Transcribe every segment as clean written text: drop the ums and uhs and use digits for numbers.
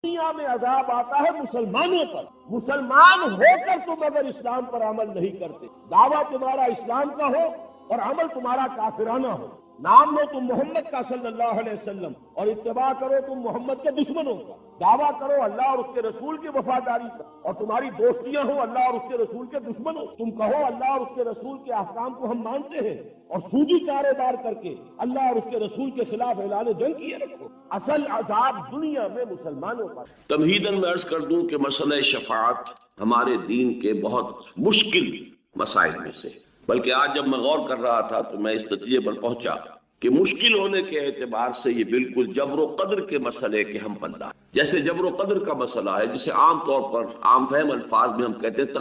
دنیا میں عذاب آتا ہے مسلمانوں پر. مسلمان ہو کر تم اگر اسلام پر عمل نہیں کرتے، دعویٰ تمہارا اسلام کا ہو اور عمل تمہارا کافرانہ ہو، نام لو تم محمد کا صلی اللہ علیہ وسلم اور اتباع کرو تم محمد کے دشمنوں کا، دعویٰ کرو اللہ اور اس کے رسول کی وفاداری کا اور تمہاری دوستیاں ہو اللہ اور اس کے رسول کے دشمنوں، تم کہو اللہ اور اس کے رسول کے احکام کو ہم مانتے ہیں اور سودی کاروبار کر کے اللہ اور اس کے رسول کے خلاف اعلان جنگ کیے رکھو. اصل عذاب دنیا میں مسلمانوں پر. تمہیداً میں عرض کر دوں کہ مسئلہ شفاعت ہمارے دین کے بہت مشکل مسائل میں سے، بلکہ آج جب میں غور کر رہا تھا تو میں اس نتیجے پر پہنچا کہ مشکل ہونے کے اعتبار سے یہ بالکل جبر و قدر کے مسئلے کے ہم پلہ ہے. جیسے جبر و قدر کا مسئلہ ہے، جسے عام طور پر عام فہم الفاظ میں ہم کہتے ہیں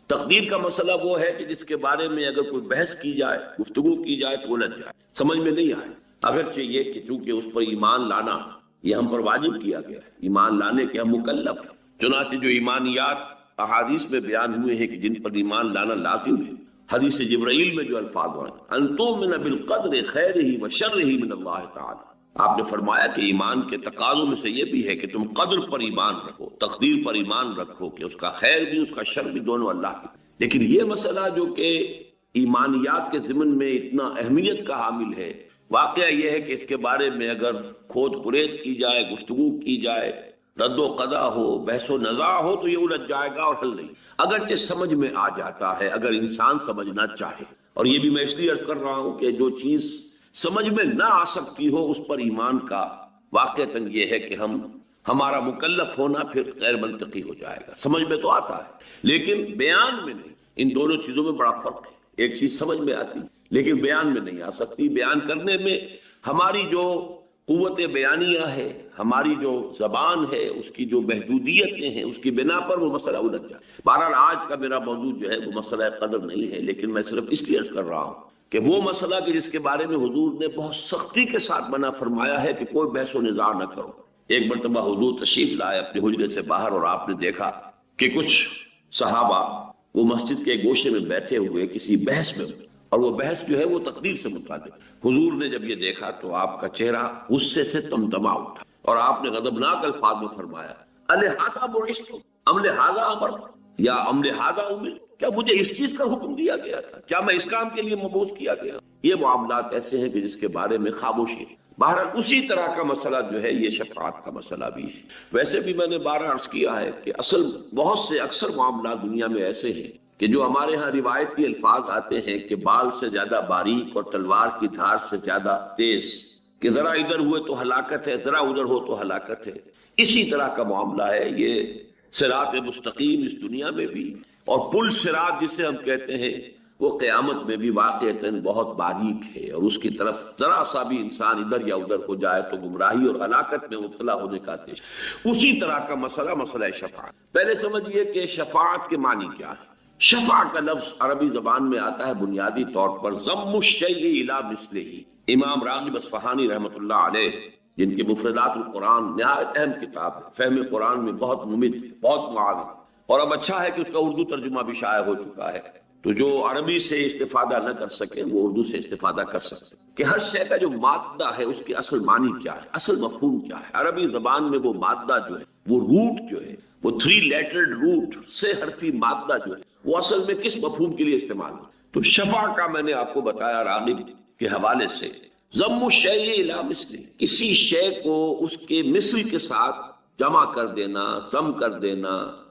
تقدیر کا مسئلہ وہ ہے کہ جس کے بارے میں اگر کوئی بحث کی جائے، گفتگو کی جائے تو الجھ جائے، سمجھ میں نہیں آئے. اگرچہ یہ کہ چونکہ اس پر ایمان لانا یہ ہم پر واجب کیا گیا ہے، ایمان لانے کے ہم مکلف ہیں. چنانچہ جو ایمانیات احادیث میں بیان ہوئے ہیں کہ جن پر ایمان لانا لازم ہے، حدیث جبرائیل میں جو الفاظ ہیں ان تؤمن بالقدر خیرہ وشرہ من اللہ تعالی، آپ نے فرمایا کہ ایمان کے تقاضوں میں سے یہ بھی ہے کہ تم قدر پر ایمان رکھو، تقدیر پر ایمان رکھو کہ اس کا خیر بھی اس کا شر بھی دونوں اللہ کی. لیکن یہ مسئلہ جو کہ ایمانیات کے ضمن میں اتنا اہمیت کا حامل ہے، واقعہ یہ ہے کہ اس کے بارے میں اگر کھود پرید کی جائے، گفتگو کی جائے، رد و قضا ہو، بحث و نزاع ہو تو یہ الجھ جائے گا اور حل نہیں. اگرچہ سمجھ میں آ جاتا ہے اگر انسان سمجھنا چاہے، اور یہ بھی میں اس لیے عرض کر رہا ہوں کہ جو چیز سمجھ میں نہ آ سکتی ہو اس پر ایمان کا واقعتاً یہ ہے کہ ہمارا مکلف ہونا پھر غیر منطقی ہو جائے گا. سمجھ میں تو آتا ہے لیکن بیان میں نہیں. ان دونوں چیزوں میں بڑا فرق ہے. ایک چیز سمجھ میں آتی لیکن بیان میں نہیں آ سکتی. بیان کرنے میں ہماری جو قوت بیانیہ ہے، ہماری جو زبان ہے، اس کی جو محدودیتیں ہیں، اس کی بنا پر وہ مسئلہ الجھ جائے. بہرحال آج کا میرا موضوع جو ہے وہ مسئلہ قدر نہیں ہے، لیکن میں صرف اس لیے عرض کر رہا ہوں کہ وہ مسئلہ کہ جس کے بارے میں حضور نے بہت سختی کے ساتھ منع فرمایا ہے کہ کوئی بحث و نزاع نہ کرو. ایک مرتبہ حضور تشریف لائے اپنے حجرے سے باہر اور آپ نے دیکھا کہ کچھ صحابہ وہ مسجد کے گوشے میں بیٹھے ہوئے کسی بحث میں، اور وہ بحث جو ہے وہ تقدیر سے متعلق. حضور نے جب یہ دیکھا تو آپ کا چہرہ غصے سے تمتما اٹھا اور آپ نے غضبناک الفاظ میں فرمایا الہذا بعثت ام لہذا امر یا ام لہذا امر، کیا مجھے اس چیز کا حکم دیا گیا تھا؟ کیا میں اس کام کے لیے مبعوث کیا گیا؟ یہ معاملات ایسے ہیں کہ جس کے بارے میں خاموشی ہے. بہرحال اسی طرح کا مسئلہ جو ہے یہ شفاعت کا مسئلہ بھی ہے. ویسے بھی میں نے بارہ عرض کیا ہے کہ بہت سے اکثر معاملات دنیا میں ایسے ہیں کہ جو ہمارے ہاں روایتی الفاظ آتے ہیں کہ بال سے زیادہ باریک اور تلوار کی دھار سے زیادہ تیز، کہ ذرا ادھر ہوئے تو ہلاکت ہے، ذرا ادھر ہو تو ہلاکت ہے. اسی طرح کا معاملہ ہے یہ صراط مستقیم اس دنیا میں بھی، اور پل صراط جسے ہم کہتے ہیں وہ قیامت میں بھی واقعتاً بہت باریک ہے، اور اس کی طرف ذرا سا بھی انسان ادھر یا ادھر ہو جائے تو گمراہی اور ہلاکت میں مبتلا ہونے کا اندیشہ. اسی طرح کا مسئلہ شفاعت. پہلے سمجھیے کہ شفاعت کے معنی کیا ہے. شفاع کا لفظ عربی زبان میں آتا ہے بنیادی طور پر ضم الشیء الی مثلہ. امام راغب اصفہانی رحمۃ اللہ علیہ جن کے مفردات القرآن نہایت اہم کتاب ہے، فہم قرآن میں بہت ممد، بہت معاون، اور اب اچھا ہے کہ اس کا اردو ترجمہ بھی شائع ہو چکا ہے تو جو عربی سے استفادہ نہ کر سکے وہ اردو سے استفادہ کر سکتے کہ ہر شے کا جو مادہ ہے اس کی اصل معنی کیا ہے، اصل مفہوم کیا ہے. عربی زبان میں وہ مادہ جو ہے، وہ روٹ جو ہے، وہ 3 لیٹرڈ روٹ سے حرفی مادہ جو ہے وہ اصل میں کس مفہوم کے لیے استعمال ہے. تو شفاع کا میں نے آپ کو بتایا راغب کے حوالے سے ضم الشیء الی مثلہ، کسی شے کو اس کے مثل کے ساتھ جمع کر دینا، ضم کر دینا،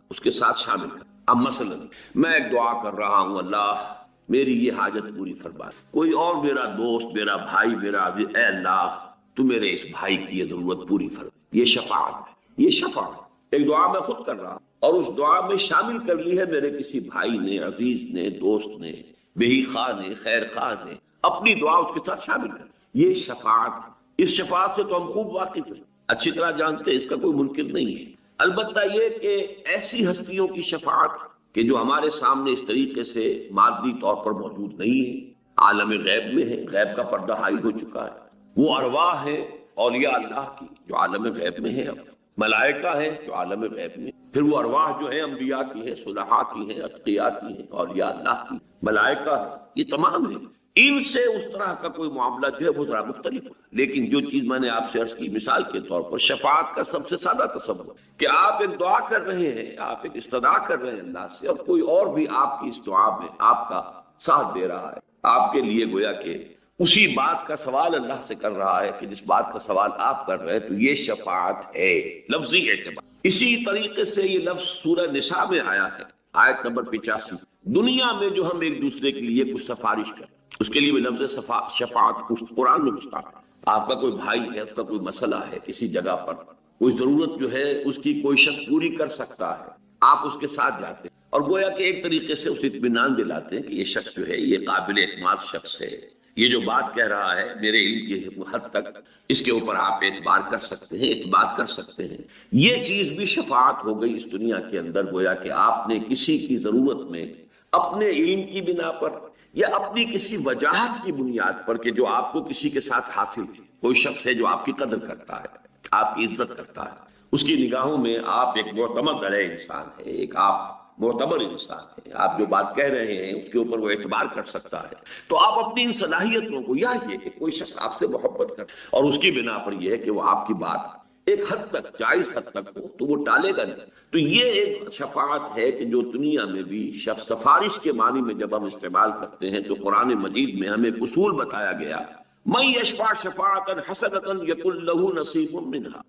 اس کے ساتھ شامل کر. اب مثلا میں ایک دعا کر رہا ہوں اللہ میری یہ حاجت پوری فرما، کوئی اور میرا دوست، میرا بھائی، میرا عزیز، اے اللہ تو میرے اس بھائی کی یہ ضرورت پوری فرما. یہ شفاعت ہے. یہ شفاعت ایک دعا میں خود کر رہا ہوں اور اس دعا میں شامل کر لی ہے میرے کسی بھائی نے، عزیز نے، دوست نے، بہی خواہ نے، خیر خواہ نے، اپنی دعا اس کے ساتھ شامل کر. یہ شفاعت. اس شفاعت سے تو ہم خوب واقف ہیں، اچھی طرح جانتے ہیں، اس کا کوئی منکر نہیں ہے. البتہ یہ کہ ایسی ہستیوں کی شفاعت کہ جو ہمارے سامنے اس طریقے سے مادی طور پر موجود نہیں ہے، عالم غیب میں ہے، غیب کا پردہ حائل ہو چکا ہے. وہ ارواح ہے اولیاء اللہ کی جو عالم غیب میں ہے، اب ملائکہ ہیں جو عالم غیب میں، پھر وہ ارواح جو ہیں انبیاء کی ہیں، صلحاء کی ہیں، اتقیاء کی ہیں، اولیاء اللہ کی، ملائکہ ہیں، یہ تمام ہیں. ان سے اس طرح کا کوئی معاملہ جو ہے وہ ذرا مختلف ہو. لیکن جو چیز میں نے آپ سے عرض کی مثال کے طور پر شفاعت کا سب سے سادہ تصور کہ آپ ایک دعا کر رہے ہیں، آپ ایک استدعا کر رہے ہیں اللہ سے، اور کوئی اور بھی آپ کی اس دعا میں آپ کا ساتھ دے رہا ہے، آپ کے لیے گویا کہ اسی بات کا سوال اللہ سے کر رہا ہے کہ جس بات کا سوال آپ کر رہے ہیں، تو یہ شفاعت ہے لفظی اعتبار. اسی طریقے سے یہ لفظ سورہ نساء میں آیا ہے، آیت نمبر 85. دنیا میں جو ہم ایک دوسرے کے لیے کچھ سفارش کریں، اس کے لیے بھی لفظ شفاعت قرآن میں مستعار ہے. آپ کا کوئی بھائی ہے، اس کا کوئی مسئلہ ہے کسی جگہ پر، کوئی ضرورت جو ہے اس کی کوئی شخص پوری کر سکتا ہے، آپ اس کے ساتھ جاتے ہیں اور گویا کہ ایک طریقے سے اسے اطمینان دلاتے ہیں کہ یہ شخص جو ہے یہ قابل اعتماد شخص ہے، یہ جو بات کہہ رہا ہے میرے علم کی حد تک اس کے اوپر آپ اعتبار کر سکتے ہیں، اعتماد کر سکتے ہیں. یہ چیز بھی شفاعت ہو گئی اس دنیا کے اندر. گویا کہ آپ نے کسی کی ضرورت میں اپنے علم کی بنا پر یا اپنی کسی وجاہت کی بنیاد پر کہ جو آپ کو کسی کے ساتھ حاصل تھی، کوئی شخص ہے جو آپ کی قدر کرتا ہے، آپ کی عزت کرتا ہے، اس کی نگاہوں میں آپ ایک معتمد علیہ انسان ہے، ایک آپ معتبر انسان ہے، آپ جو بات کہہ رہے ہیں اس کے اوپر وہ اعتبار کر سکتا ہے، تو آپ اپنی ان صلاحیتوں کو، یا یہ کہ کوئی شخص آپ سے محبت کر اور اس کی بنا پر یہ ہے کہ وہ آپ کی بات ایک حد تک جائز حد تک ہو تو وہ ٹالے گا نہیں. تو یہ ایک شفاعت ہے کہ جو دنیا میں بھی شخص سفارش کے معنی میں جب ہم استعمال کرتے ہیں تو قرآن مجید میں ہمیں اصول بتایا گیا، من یشفع شفاعتا حسنۃ یکن لہ نصیب منہا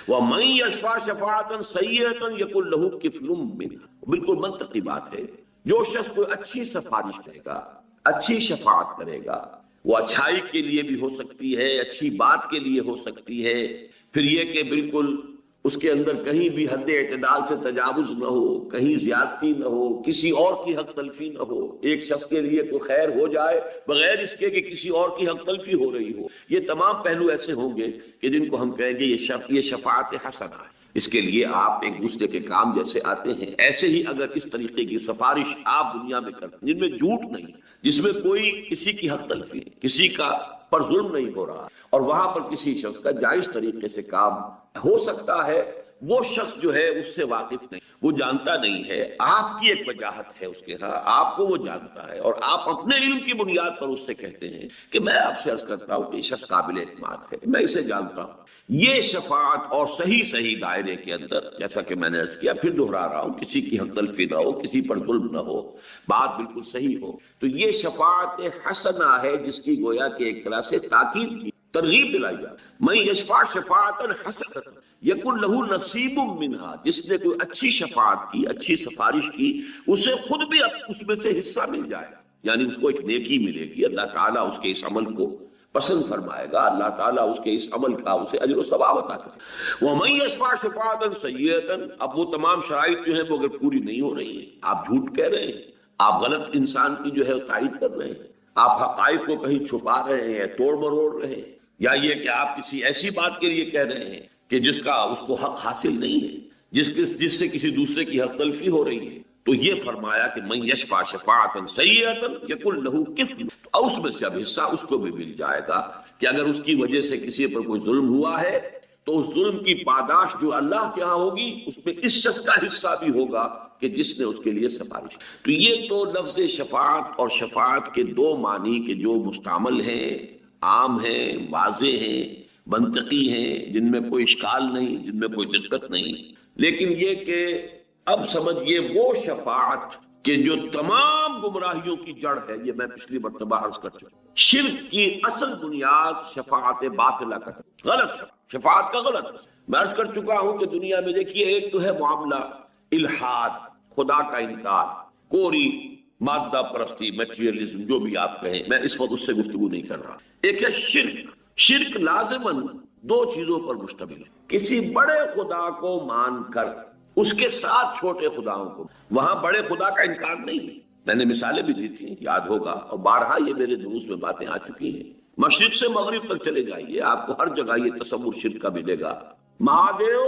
ومن یشفع شفاعتا سیئۃ یکن لہ کفل منہا. بالکل منطقی بات ہے. جو شخص کوئی اچھی سفارش کرے گا، اچھی شفاعت کرے گا، وہ اچھائی کے لیے بھی ہو سکتی ہے، اچھی بات کے لیے ہو سکتی ہے، پھر یہ کہ بالکل اس کے اندر کہیں بھی حد اعتدال سے تجاوز نہ ہو، کہیں زیادتی نہ ہو، کسی اور کی حق تلفی نہ ہو، ایک شخص کے لیے کوئی خیر ہو جائے بغیر اس کے کہ کسی اور کی حق تلفی ہو رہی ہو. یہ تمام پہلو ایسے ہوں گے کہ جن کو ہم کہیں گے یہ شفاعت حسنہ ہے. اس کے لیے آپ ایک دوسرے کے کام جیسے آتے ہیں، ایسے ہی اگر اس طریقے کی سفارش آپ دنیا میں کرتے ہیں جن میں جھوٹ نہیں، جس میں کوئی کسی کی حق تلفی، کسی کا پر ظلم نہیں ہو رہا، اور وہاں پر کسی شخص کا جائز طریقے سے کام ہو سکتا ہے، وہ شخص جو ہے اس سے واقف نہیں، وہ جانتا نہیں ہے، آپ کی ایک وجاہت ہے اس کے ہاں، آپ کو وہ جانتا ہے، اور آپ اپنے علم کی بنیاد پر اس سے کہتے ہیں کہ میں آپ سے عرض کرتا ہوں کہ یہ شخص قابل اعتماد ہے، میں اسے جانتا ہوں. یہ شفاعت اور صحیح دائرے کے اندر، جیسا کہ میں نے عرض کیا، پھر دہرا رہا ہوں، کسی کی حق تلفی نہ ہو، کسی پر ظلم نہ ہو، بات بالکل صحیح ہو، تو یہ شفاعت حسنہ ہے جس کی گویا کہ ایک طرح سے تاکید کی، ترغیب دلائی جائے. من یشفع شفاعتا حسنۃ یکن لہ نصیب منہا. جس نے کوئی اچھی شفاعت کی، اچھی سفارش کی، اسے خود بھی اس میں سے حصہ مل جائے، یعنی اس کو ایک نیکی ملے گی، اللہ تعالیٰ اس کے اس عمل کو پسند فرمائے گا، اللہ تعالیٰ اس کے اس عمل کا اسے اجر و ثواب عطا کرے. ومن یشفع شفاعتا سیئۃ. اب وہ تمام شرائط جو ہیں وہ اگر پوری نہیں ہو رہی ہیں، آپ جھوٹ کہہ رہے ہیں، آپ غلط انسان کی جو ہے تائید کر رہے ہیں، آپ حقائق کو کہیں چھپا رہے ہیں، توڑ مروڑ رہے ہیں، یا یہ کہ آپ کسی ایسی بات کے لیے کہہ رہے ہیں کہ جس کا اس کو حق حاصل نہیں ہے، جس سے کسی دوسرے کی حق تلفی ہو رہی ہے، تو یہ فرمایا کہ من یشفع شفاعتا سیئۃ یکن لہ کفل. اور اس میں سے اب حصہ اس کو بھی مل جائے گا کہ اگر اس کی وجہ سے کسی پر کوئی ظلم ہوا ہے تو اس ظلم کی پاداش جو اللہ کے ہاں ہوگی اس میں اس شخص کا حصہ بھی ہوگا کہ جس نے اس کے لیے سفارش. تو یہ تو لفظ شفاعت اور شفاعت کے دو معنی کے جو مستعمل ہیں، عام ہیں، واضح ہیں، منطقی ہیں، جن میں کوئی اشکال نہیں، جن میں کوئی دقت نہیں. لیکن یہ کہ اب سمجھیے وہ شفاعت کہ جو تمام گمراہیوں کی جڑ ہے، یہ میں پچھلی مرتبہ عرض کر چکا. شرک کی اصل بنیاد شفاعت باطلہ کا غلط شفاعت کا غلط. میں عرض کر چکا ہوں کہ دنیا میں دیکھیے ایک تو ہے معاملہ الحاد، خدا کا انکار، کوری مادہ پرستی، میٹیریلزم، جو بھی آپ کہیں، میں اس وقت اس سے گفتگو نہیں کر رہا. ایک ہے شرک. شرک لازماً دو چیزوں پر مشتمل ہے. کسی بڑے خدا کو مان کر اس کے ساتھ چھوٹے خداؤں کو، وہاں بڑے خدا کا انکار نہیں ہے. میں نے مثالیں بھی دی تھی، یاد ہوگا، اور بارہا یہ میرے دروس میں باتیں آ چکی ہیں. مشرق سے مغرب تک چلے جائیے، آپ کو ہر جگہ یہ تصور شرک کا ملے گا. مہادیو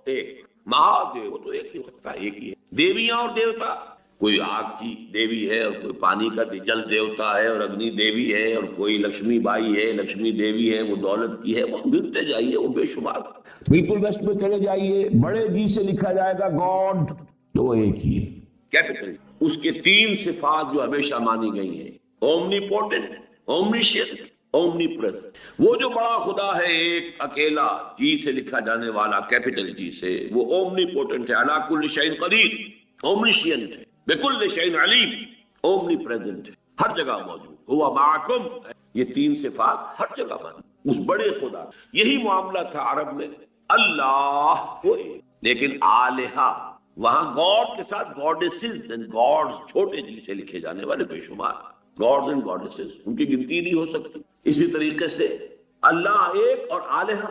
ایک، مہادیو تو ایک ہی ہوتا ہے، ایک ہی ہے. دیویاں اور دیوتا، کوئی آگ کی دیوی ہے اور کوئی پانی کا جل دیوتا ہے اور اگنی دیوی ہے، اور کوئی لکشمی بائی ہے، لکشمی دیوی ہے، وہ دولت کی ہے. وہ گنتے جائیے، وہ بے شمار. بالکل ویسٹ میں چلے جائیے، بڑے جی سے لکھا جائے گا گاڈ، تو وہ ایک ہی ہے، کیپٹل. اس کے تین صفات جو ہمیشہ مانی گئی ہیں، اومنی پوٹنٹ، اومنیشینٹ، اومنی پریزنٹ، وہ جو بڑا خدا ہے ایک اکیلا، جی سے لکھا جانے والا، کیپٹل جی سے، وہ اومنی پوٹنٹ ہے، علی کل شیء قدیر، اومنیشینٹ ہے، بکل شیء علیم، اومنی پریزنٹ ہے، ہر جگہ موجود، ہوا معکم، یہ تین صفات ہر جگہ موجود اس بڑے خدا۔ یہی معاملہ تھا عرب میں، اللہ کوئی، لیکن آلہہ، وہاں گاڈ کے ساتھ گاڈیسز اینڈ گاڈز، چھوٹے جی سے لکھے جانے والے بے شمار گاڈز اینڈ گاڈیسز، ان کی گنتی نہیں ہو سکتی۔ اسی طریقے سے اللہ ایک اور آلہہ،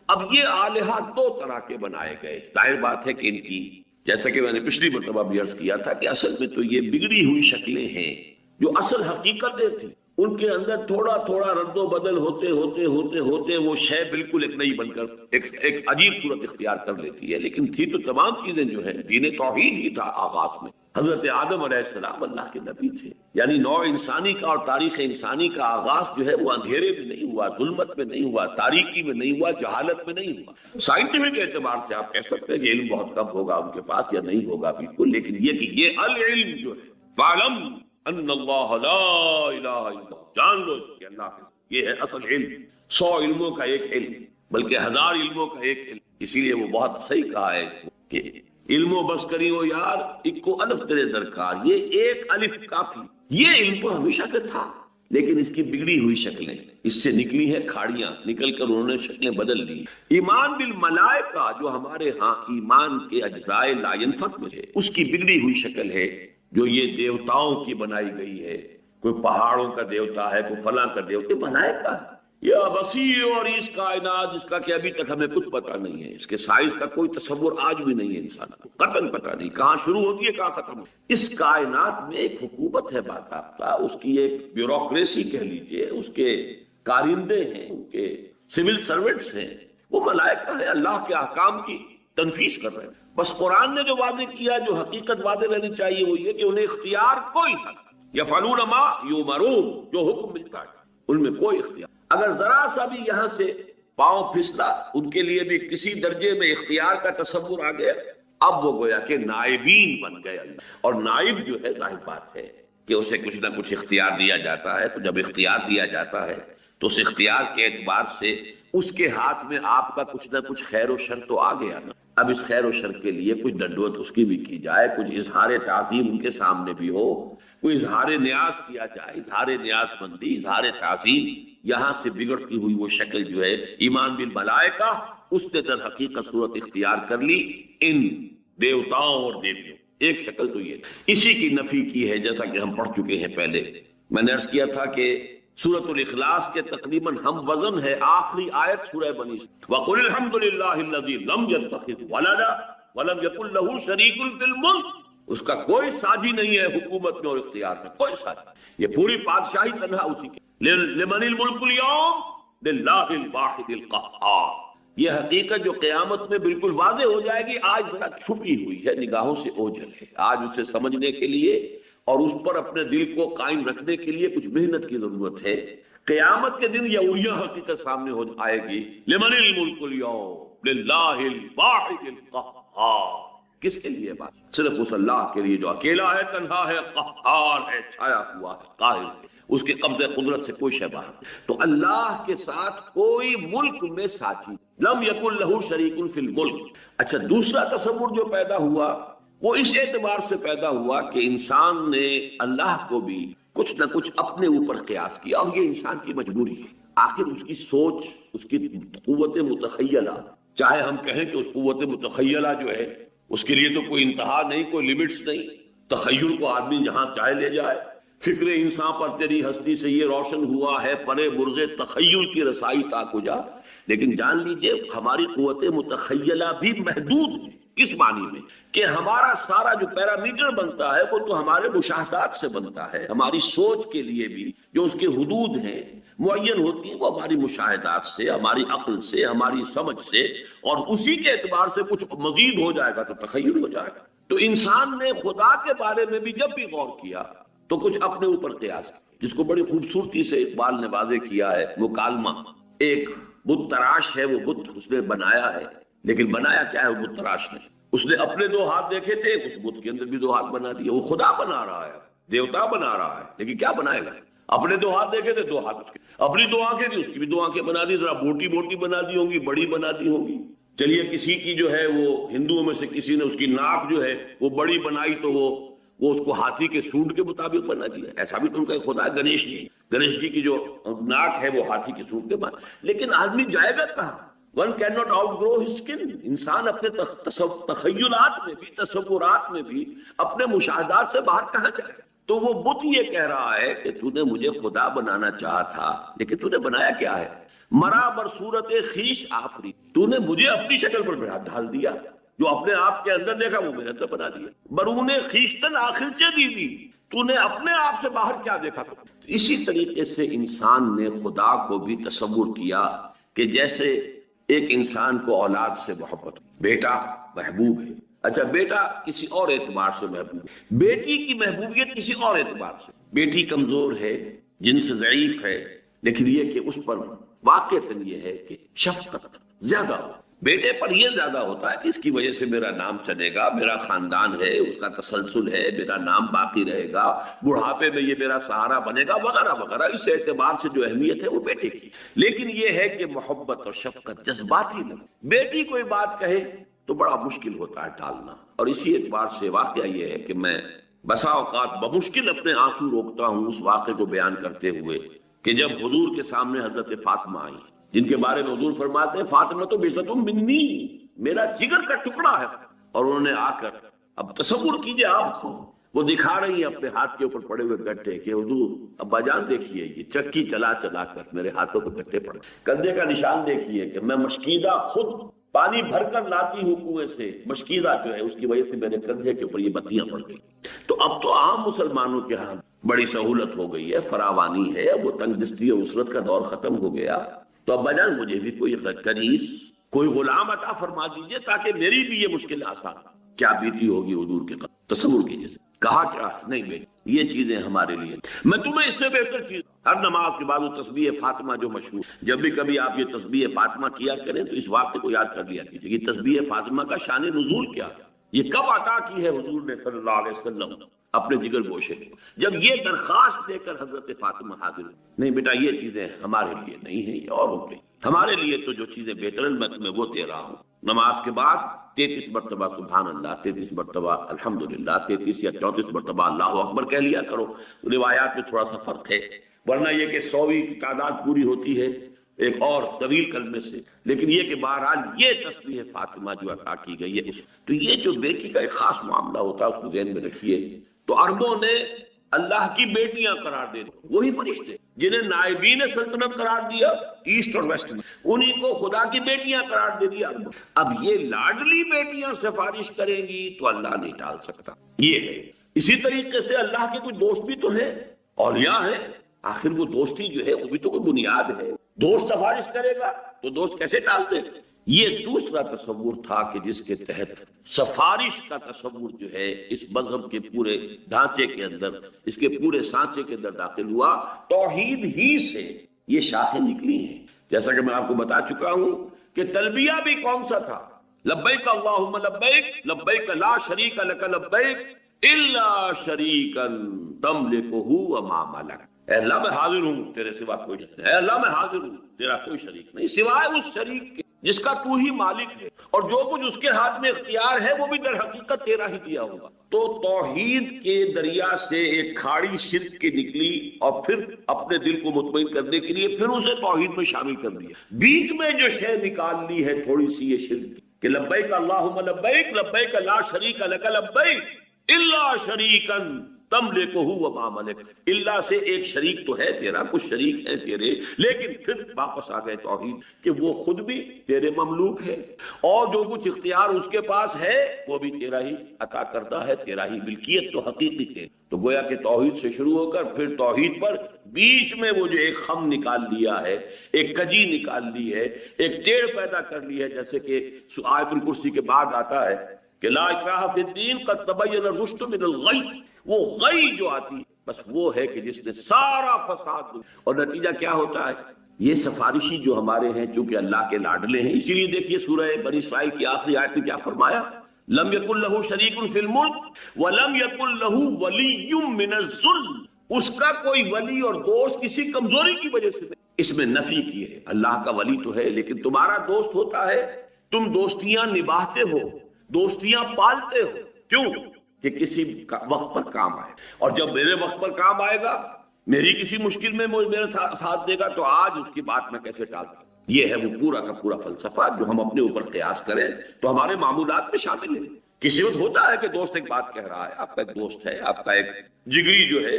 اب یہ آلہہ دو طرح کے بنائے گئے، ظاہر بات ہے کہ ان کی، جیسا کہ میں نے پچھلی مرتبہ بھی عرض کیا تھا کہ اصل میں تو یہ بگڑی ہوئی شکلیں ہیں، جو اصل حقیقتیں تھیں ان کے اندر تھوڑا تھوڑا رد و بدل ہوتے ہوتے ہوتے ہوتے وہ شے بالکل ایک نئی بن کر ایک عجیب صورت اختیار کر لیتی ہے، لیکن تھی تو تمام چیزیں جو ہیں، دین توحید ہی تھا آغاز میں۔ حضرت آدم علیہ السلام اللہ کے نبی تھے، یعنی نوع انسانی کا اور تاریخ انسانی کا آغاز جو ہے وہ اندھیرے میں نہیں ہوا، ظلمت میں نہیں ہوا، تاریکی میں نہیں ہوا، جہالت میں نہیں ہوا۔ سائنٹیفک اعتبار سے آپ کہہ سکتے ہیں کہ علم بہت کم ہوگا ان کے پاس یا نہیں ہوگا بالکل، لیکن یہ کہ یہ العلم جو ہے، فَاعْلَمْ ان اللہ لا الہ الا اللہ، جان لو کہ اللہ کے، یہ ہے اصل علم، 100 علموں کا ایک علم، بلکہ 1000 علموں کا ایک علم۔ اسی لیے وہ بہت صحیح کہا ہے کہ علم و بس کری ہو یار، اکو الف تیرے درکار، یہ ایک الف کافی۔ یہ علم تو ہمیشہ سے تھا، لیکن اس کی بگڑی ہوئی شکلیں، اس سے نکلی ہیں کھاڑیاں، نکل کر انہوں نے شکلیں بدل لی۔ ایمان بالملائکہ جو ہمارے ہاں ایمان کے اجزاء لا ينفک میں ہے، اس کی بگڑی ہوئی شکل ہے جو یہ دیوتاؤں کی بنائی گئی ہے، کوئی پہاڑوں کا دیوتا ہے، کوئی فلاں کا دیوتا، ملائکہ یا وسیع اور اس کائنات جس کا کہ ابھی تک ہمیں کچھ پتہ نہیں ہے، اس کے سائز کا کوئی تصور آج بھی نہیں ہے انسان کو، قطعاً پتہ نہیں کہاں شروع ہوتی ہے کہاں ختم ہوتی ہے۔ اس کائنات میں ایک حکومت ہے باقاعدہ، اس کی ایک بیوروکریسی کہہ لیجئے، اس کے کارندے ہیں، ان کے سول سرونٹس ہیں، وہ ملائکہ ہیں، اللہ کے احکام کی تنفیذ کر رہے ہیں۔ بس قرآن نے جو واضح کیا، جو حقیقت واضح رہنی چاہیے وہ یہ کہ انہیں اختیار کوئی نہ، یفعلون ما یؤمرون، جو حکم ملتا ہے ان میں کوئی اختیار، اگر ذرا سا بھی یہاں سے پاؤں پھسلا ان کے لیے بھی کسی درجے میں اختیار کا تصور آ گیا، اب وہ گویا کہ نائبین بن گئے اللہ۔ اور نائب جو ہے ظاہر بات ہے کہ اسے کچھ نہ کچھ اختیار دیا جاتا ہے، تو جب اختیار دیا جاتا ہے تو اس اختیار کے اعتبار سے اس کے ہاتھ میں آپ کا کچھ نہ کچھ خیر و شر تو آ گیا نا۔ اب اس خیر و شر کے لیے کچھ ڈنڈوت اس کی بھی کی جائے، کچھ اظہار تعظیم ان کے سامنے بھی ہو، کوئی اظہار نیاز کیا جائے، اظہار نیاز مندی، اظہار تعظیم، یہاں سے بگڑتی ہوئی وہ شکل جو ہے ایمان بالملائکہ، اس نے در حقیقت صورت اختیار کر لی ان دیوتاؤں اور دیویوں۔ ایک شکل تو یہ اسی کی نفی کی ہے، جیسا کہ ہم پڑھ چکے ہیں پہلے، میں نے عرض کیا تھا کہ سورۃ الاخلاص کے تقریباً ہم وزن ہے آخری آیت سورہ بنی اسرائیل، وَقُلِ الْحَمْدُ لِلَّهِ الَّذِي لَمْ يَتَّخِذْ وَلَدًا وَلَمْ يَكُن لَّهُ شَرِيكٌ فِي الْمُلْكِ، اس کا کوئی ساجی نہیں ہے حکومت میں اور اختیار میں، کوئی ساجی، یہ پوری بادشاہی تنہا اسی کی۔ لِمَنِ الْمُلْكُ الْيَوْمَ لِلَّهِ الْوَاحِدِ الْقَهَّارِ، یہ حقیقت جو قیامت میں بالکل واضح ہو جائے گی، آج ذرا چھپی ہوئی ہے، نگاہوں سے اوجھل ہے، آج اسے سمجھنے کے لیے اور اس پر اپنے دل کو قائم رکھنے کے لیے کچھ محنت کی ضرورت ہے۔ قیامت کے دن یہ حقیقت سامنے ہو آئے گی، لمن الملک اليوم للہ الواحد القہار، کس کے لیے بات؟ صرف اس اللہ کے لیے جو اکیلا ہے، تنہا ہے، قہار ہے، چھایا ہوا ہے، قاہر ہے، اس کے قبضہ قدرت سے کوئی شے باہر۔ تو اللہ کے ساتھ کوئی ملک میں ساتھی، لم یکن لہ شریک فی الملک۔ اچھا، دوسرا تصور جو پیدا ہوا وہ اس اعتبار سے پیدا ہوا کہ انسان نے اللہ کو بھی کچھ نہ کچھ اپنے اوپر قیاس کیا، اور یہ انسان کی مجبوری ہے۔ آخر اس کی سوچ، اس کی قوت متخیلہ، چاہے ہم کہیں کہ اس قوت متخیلہ جو ہے اس کے لیے تو کوئی انتہا نہیں، کوئی لیمٹس نہیں، تخیل کو آدمی جہاں چاہے لے جائے۔ فکر انسان پر تیری ہستی سے یہ روشن ہوا ہے، پرے برغ تخیل کی رسائی تا کجا۔ لیکن جان لیجئے ہماری قوت متخیلہ بھی محدود ہے۔ کس معنی میں؟ کہ ہمارا سارا جو پیرامیٹر بنتا ہے وہ تو ہمارے مشاہدات سے بنتا ہے، ہماری سوچ کے لیے بھی جو اس کے حدود ہیں معین ہوتی ہیں، وہ ہماری مشاہدات سے، ہماری عقل سے، ہماری سمجھ سے، اور اسی کے اعتبار سے کچھ مزید ہو جائے گا تو تخیل ہو جائے گا۔ تو انسان نے خدا کے بارے میں بھی جب بھی غور کیا تو کچھ اپنے اوپر قیاس کیا، جس کو بڑی خوبصورتی سے اقبال نے واضح کیا ہے، مکالمہ۔ ایک بت تراش ہے، وہ بت اس نے بنایا ہے، لیکن بنایا کیا ہے وہ بت تراش نے؟ اس نے اپنے 2 ہاتھ دیکھے تھے، اس بت کے اندر بھی 2 ہاتھ بنا دیے، وہ خدا بنا رہا ہے، دیوتا بنا رہا ہے، لیکن کیا بنائے گا؟ اپنے 2 ہاتھ دیکھے تھے 2 ہاتھ اس کے، اپنی 2 آنکھیں تھی اس کی بھی 2 آنکھیں بنا دی، ذرا موٹی موٹی بنا دی ہوں گی، بڑی بنا دی ہوں گی۔ چلیے کسی کی جو ہے وہ ہندوؤں میں سے کسی نے اس کی ناک جو ہے وہ بڑی بنائی تو وہ اس کو ہاتھی کے سونڈ کے مطابق بنا دیا، ایسا بھی تو ان کا خدا ہے گنیش جی کی جو ناک ہے وہ ہاتھی کے سونڈ کے بعد۔ لیکن آدمی جائے گا کہاں؟ One cannot outgrow his skin. انسان اپنے تخیلات میں بھی، تصورات میں بھی، اپنے مشاہدات سے باہر کہاں جائے؟ تو وہ بت یہ کہہ رہا ہے کہ تو نے مجھے خدا بنانا چاہا تھا، لیکن تو نے بنایا کیا ہے؟ مرا بر صورت خیش آفری، تو نے مجھے اپنی شکل پر ڈھال دیا، جو اپنے آپ کے اندر دیکھا وہ میرے اندر بنا دیا۔ برون خیشتن آخر چے دی، تو نے اپنے آپ سے باہر کیا دیکھا؟ اسی طریقے سے انسان نے خدا کو بھی تصور کیا کہ جیسے ایک انسان کو اولاد سے محبت، بیٹا محبوب ہے، اچھا بیٹا کسی اور اعتبار سے محبوب ہے، بیٹی کی محبوبیت کسی اور اعتبار سے، بیٹی کمزور ہے، جن سے ضعیف ہے، لیکن یہ کہ اس پر واقعتاً یہ ہے کہ شفقت زیادہ ہو، بیٹے پر یہ زیادہ ہوتا ہے کہ اس کی وجہ سے میرا نام چلے گا، میرا خاندان ہے، اس کا تسلسل ہے، میرا نام باقی رہے گا، بڑھاپے میں یہ میرا سہارا بنے گا، وغیرہ وغیرہ۔ اس اعتبار سے جو اہمیت ہے وہ بیٹے کی، لیکن یہ ہے کہ محبت اور شفقت جذباتی نہیں۔ بیٹی کوئی بات کہے تو بڑا مشکل ہوتا ہے ٹالنا، اور اسی اعتبار سے واقعہ یہ ہے کہ میں بسا اوقات بمشکل اپنے آنسو روکتا ہوں اس واقعے کو بیان کرتے ہوئے کہ جب حضور کے سامنے حضرت فاطمہ آئی، جن کے بارے میں حضور فرماتے ہیں فاطمہ تو بصۃ منی، میرا جگر کا ٹکڑا ہے، اور انہوں نے آ کر، اب تصور کیجئے آپ کو، وہ دکھا رہی ہیں اپنے ہاتھ کے اوپر پڑے ہوئے گٹھے کہ حضور ابا جان دیکھیے یہ چکی چلا چلا کر میرے ہاتھوں پہ گٹھے پڑے، کندھے کا نشان دیکھیے کہ میں مشکیدہ خود پانی بھر کر لاتی ہوں کنویں سے، مشکیدہ جو ہے اس کی وجہ سے میرے کندھے کے اوپر یہ بتیاں پڑ گئی۔ تو اب تو عام مسلمانوں کے ہاں بڑی سہولت ہو گئی ہے، فراوانی ہے، وہ تنگ دستی اور اسرت کا دور ختم ہو گیا، تو ابا جان مجھے بھی کوئی کنیز، کوئی غلام عطا فرما دیجئے تاکہ میری بھی یہ مشکل آسان۔ کیا بیتی ہوگی حضور کے قدر، تصور کیجئے۔ کہا کیا؟ نہیں بیٹی یہ چیزیں ہمارے لیے، میں تمہیں اس سے بہتر چیز، ہر نماز کے بعد وہ تسبیح فاطمہ جو مشہور، جب بھی کبھی آپ یہ تسبیح فاطمہ کیا کریں تو اس واقعے کو یاد کر لیا کیجیے کہ تسبیح فاطمہ کا شان نزول کیا ہے، یہ کب عطا کی ہے حضور نے صلی اللہ علیہ وسلم اپنے جگر گوشے کو، جب یہ درخواست دے کر حضرت فاطمہ حاضر ہوئی، نہیں بیٹا یہ چیزیں ہمارے لیے نہیں ہیں، یہ اور ہو گئی، ہمارے لیے تو جو چیزیں بہتر ہیں میں تمہیں وہ دے رہا ہوں۔ نماز کے بعد 33 مرتبہ سبحان اللہ، 33 مرتبہ الحمدللہ، 33 یا 34 مرتبہ اللہ اکبر کہہ لیا کرو۔ روایات میں تھوڑا سا فرق ہے، ورنہ یہ کہ 100ویں کی تعداد پوری ہوتی ہے ایک اور طویل کلمے سے، لیکن یہ کہ بہرحال یہ تسبیح فاطمہ جو عطا کی گئی ہے، تو یہ جو بیٹی کا ایک خاص معاملہ ہوتا ہے اس کو ذہن میں رکھیے۔ تو عربوں نے اللہ کی بیٹیاں قرار دے دی، وہی فرشتے جنہیں نائبین سلطنت قرار دیا ایسٹ اور ویسٹ میں، انہی کو خدا کی بیٹیاں قرار دے دیا۔ اب یہ لاڈلی بیٹیاں سفارش کریں گی تو اللہ نہیں ٹال سکتا، یہ ہے۔ اسی طریقے سے اللہ کے کچھ دوست بھی تو ہیں، اولیاء ہیں، آخر وہ دوستی جو ہے وہ بھی تو کوئی بنیاد ہے، دوست سفارش کرے گا تو دوست کیسے ٹال دے؟ یہ دوسرا تصور تھا کہ جس کے تحت سفارش کا تصور جو ہے اس مذہب کے پورے ڈھانچے کے اندر، اس کے پورے سانچے کے اندر داخل ہوا۔ توحید ہی سے یہ شاخیں نکلی ہیں، جیسا کہ میں آپ کو بتا چکا ہوں کہ تلبیہ بھی کون سا تھا؟ لبیک اللہم لبیک، لبیک لا شریک لک لبیک الا شریکا تملکہ وما ملک۔ اے اللہ میں حاضر ہوں تیرے سوا کوئی شریک نہیں، اے اللہ میں حاضر ہوں تیرا کوئی شریک نہیں سوائے اس شریک کے جس کا تو ہی مالک ہے، اور جو کچھ اس کے ہاتھ میں اختیار ہے وہ بھی در حقیقت تیرا ہی دیا ہوگا۔ تو توحید کے دریا سے ایک کھاڑی شرک کی نکلی، اور پھر اپنے دل کو مطمئن کرنے کے لیے پھر اسے توحید میں شامل کر دیا۔ بیچ میں جو شے نکال لی ہے تھوڑی سی یہ شرک کہ لبیک اللہم لبیک، لبیک لا شریک لک لبیک الا شریکا تملکہ وما ملک، اللہ سے ایک شریک تو ہے تیرا، کچھ شریک ہے تیرے، لیکن پھر واپس آ گئے توحید کہ وہ خود بھی تیرے مملوک ہے، اور جو کچھ اختیار اس کے پاس ہے وہ بھی تیرا ہی عطا کردہ ہے، تیرا ہی ملکیت تو حقیقی ہے۔ تو گویا کہ توحید سے شروع ہو کر پھر توحید پر بیچ میں وہ جو ایک خم نکال لیا ہے، ایک کجی نکال لی ہے، ایک ٹیڑھ پیدا کر لی ہے، جیسے کہ آیت الکرسی کے بعد آتا ہے کہ لا اکراہ فی الدین قد تبین الرشد من الغی، وہ غی جو آتی ہے بس وہ ہے کہ جس نے سارا فساد، اور نتیجہ کیا ہوتا ہے؟ یہ سفارشی جو ہمارے ہیں چونکہ اللہ کے لاڈلے ہیں، اسی لیے دیکھیے سورہ بنی اسرائیل کی آخری آیت میں کیا فرمایا؟ لم یکن لہ شریک فی الملک ولم یکن لہ ولی من الذل، اس کا کوئی ولی اور دوست کسی کمزوری کی وجہ سے نہیں. اس میں نفی کی ہے. اللہ کا ولی تو ہے لیکن تمہارا دوست ہوتا ہے، تم دوستیاں نبھاتے ہو، دوستیاں پالتے ہو. کیوں؟ کہ کسی وقت پر کام آئے. اور جب میرے وقت پر کام آئے گا، میری کسی مشکل میں میرا ساتھ دے گا، تو آج اس کی بات میں کیسے ٹال سکتا. یہ ہے وہ پورا کا پورا فلسفہ جو ہم اپنے اوپر قیاس کریں تو ہمارے معمولات میں شامل ہے. کسی وقت ہوتا ہے کہ دوست ایک بات کہہ رہا ہے، آپ کا ایک دوست ہے، آپ کا ایک جگری جو ہے،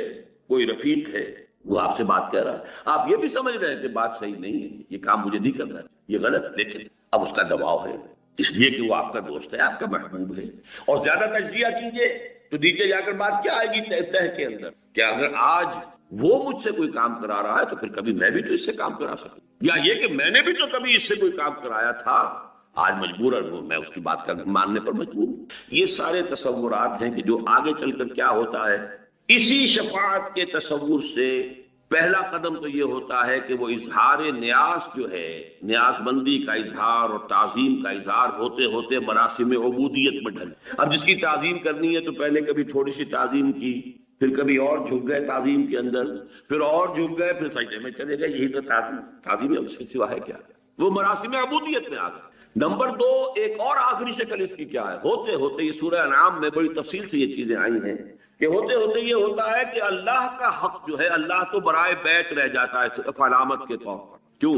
کوئی رفیق ہے، وہ آپ سے بات کہہ رہا ہے، آپ یہ بھی سمجھ رہے ہیں کہ بات صحیح نہیں ہے، یہ کام مجھے نہیں کرنا ہے، یہ غلط، لیکن اب اس کا دباؤ ہے اس لیے کہ وہ آپ کا دوست ہے، آپ کا محبوب ہے. اور زیادہ تجزیہ کیجئے تو نیچے جا کر بات کیا آئے گی تہ کے اندر، کہ اگر آج وہ مجھ سے کوئی کام کرا رہا ہے تو پھر کبھی میں بھی تو اس سے کام کرا سکوں، یا یہ کہ میں نے بھی تو کبھی اس سے کوئی کام کرایا تھا، آج مجبوراً میں اس کی بات کا ماننے پر مجبور ہوں. یہ سارے تصورات ہیں کہ جو آگے چل کر کیا ہوتا ہے. اسی شفاعت کے تصور سے پہلا قدم تو یہ ہوتا ہے کہ وہ اظہار نیاز جو ہے، نیاز مندی کا اظہار اور تعظیم کا اظہار ہوتے ہوتے مراسم عبودیت میں ڈھلے. اب جس کی تعظیم کرنی ہے تو پہلے کبھی تھوڑی سی تعظیم کی، پھر کبھی اور جھک گئے تعظیم کے اندر، پھر اور جھک گئے، پھر سجدے میں چلے گئے. یہی تو تعظیم ہے، اس کے سوا ہے کیا؟ وہ مراسم عبودیت میں آ گئے. نمبر 2، ایک اور آخری شکل اس کی کیا ہے؟ ہوتے ہوتے یہ سورہ انعام میں بڑی تفصیل سے یہ چیزیں آئی ہیں کہ ہوتے ہوتے یہ ہوتا ہے کہ اللہ کا حق جو ہے، اللہ تو برائے بیت رہ جاتا ہے صرف علامت کے طور پر. کیوں؟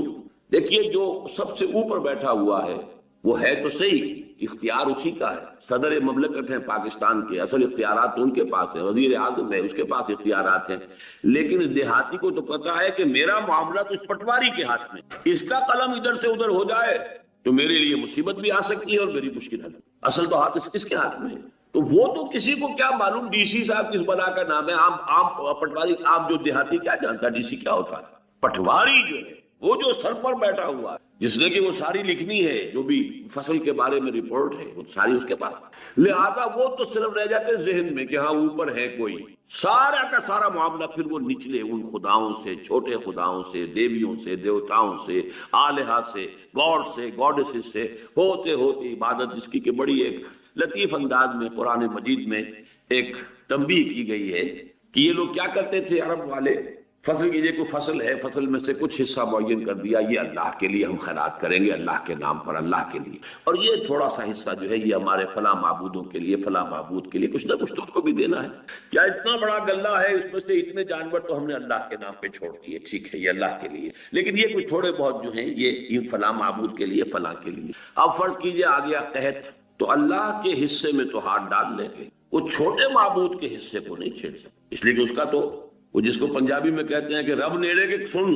دیکھیے جو سب سے اوپر بیٹھا ہوا ہے وہ ہے تو صحیح، اختیار اسی کا ہے، صدر مملکت ہیں پاکستان کے، اصل اختیارات تو ان کے پاس ہے، وزیر اعظم ہے اس کے پاس اختیارات ہیں، لیکن دیہاتی کو تو پتا ہے کہ میرا معاملہ تو اس پٹواری کے ہاتھ میں، اس کا قلم ادھر سے ادھر ہو جائے تو میرے لیے مصیبت بھی آ سکتی ہے اور میری مشکل حل. اصل تو ہاتھ اس کے ہاتھ میں ہے. تو وہ تو کسی کو کیا معلوم ڈی سی صاحب کس بلا کا نام ہے، عام پٹواری، عام جو دیہاتی کیا جانتا ڈی سی کیا ہوتا ہے. پٹواری جو ہے وہ جو سر پر بیٹھا ہوا ہے، جس نے کہ وہ ساری لکھنی ہے، جو بھی فصل کے بارے میں رپورٹ ہے وہ ساری اس کے پاس، لہذا وہ تو صرف رہ جاتے ذہن میں کہ ہاں اوپر ہے کوئی. سارا کا سارا معاملہ پھر وہ نچلے ان خداؤں سے، چھوٹے خداؤں سے، دیویوں سے، دیوتاؤں سے، آلہہ سے، گاڈ سے، گاڈسز سے ہوتے ہوتے عبادت، جس کی کہ بڑی ایک لطیف انداز میں قرآن مجید میں ایک تنبیہ کی گئی ہے کہ یہ لوگ کیا کرتے تھے عرب والے. فصل کی کوئی فصل ہے، فصل میں سے کچھ حصہ معین کر دیا، یہ اللہ کے لیے ہم خیرات کریں گے، اللہ کے نام پر، اللہ کے لیے، اور یہ تھوڑا سا حصہ جو ہے یہ ہمارے فلاں معبودوں کے لیے، فلاں معبود کے لیے، کچھ نہ کچھ تو ان کو بھی دینا ہے. کیا اتنا بڑا غلہ ہے، اس میں سے اتنے جانور تو ہم نے اللہ کے نام پہ چھوڑ دیے، ٹھیک ہے یہ اللہ کے لیے، لیکن یہ کچھ تھوڑے بہت جو ہیں یہ فلاں معبود کے لیے، فلاں کے لیے. اب فرض کیجئے آ گیا قحط، تو اللہ کے حصے میں تو ہاتھ ڈال لیں گے، وہ چھوٹے معبود کے حصے کو نہیں چھیڑ سکتے، اس لیے کہ اس کا تو وہ جس کو پنجابی میں کہتے ہیں کہ رب نیڑے کے سن،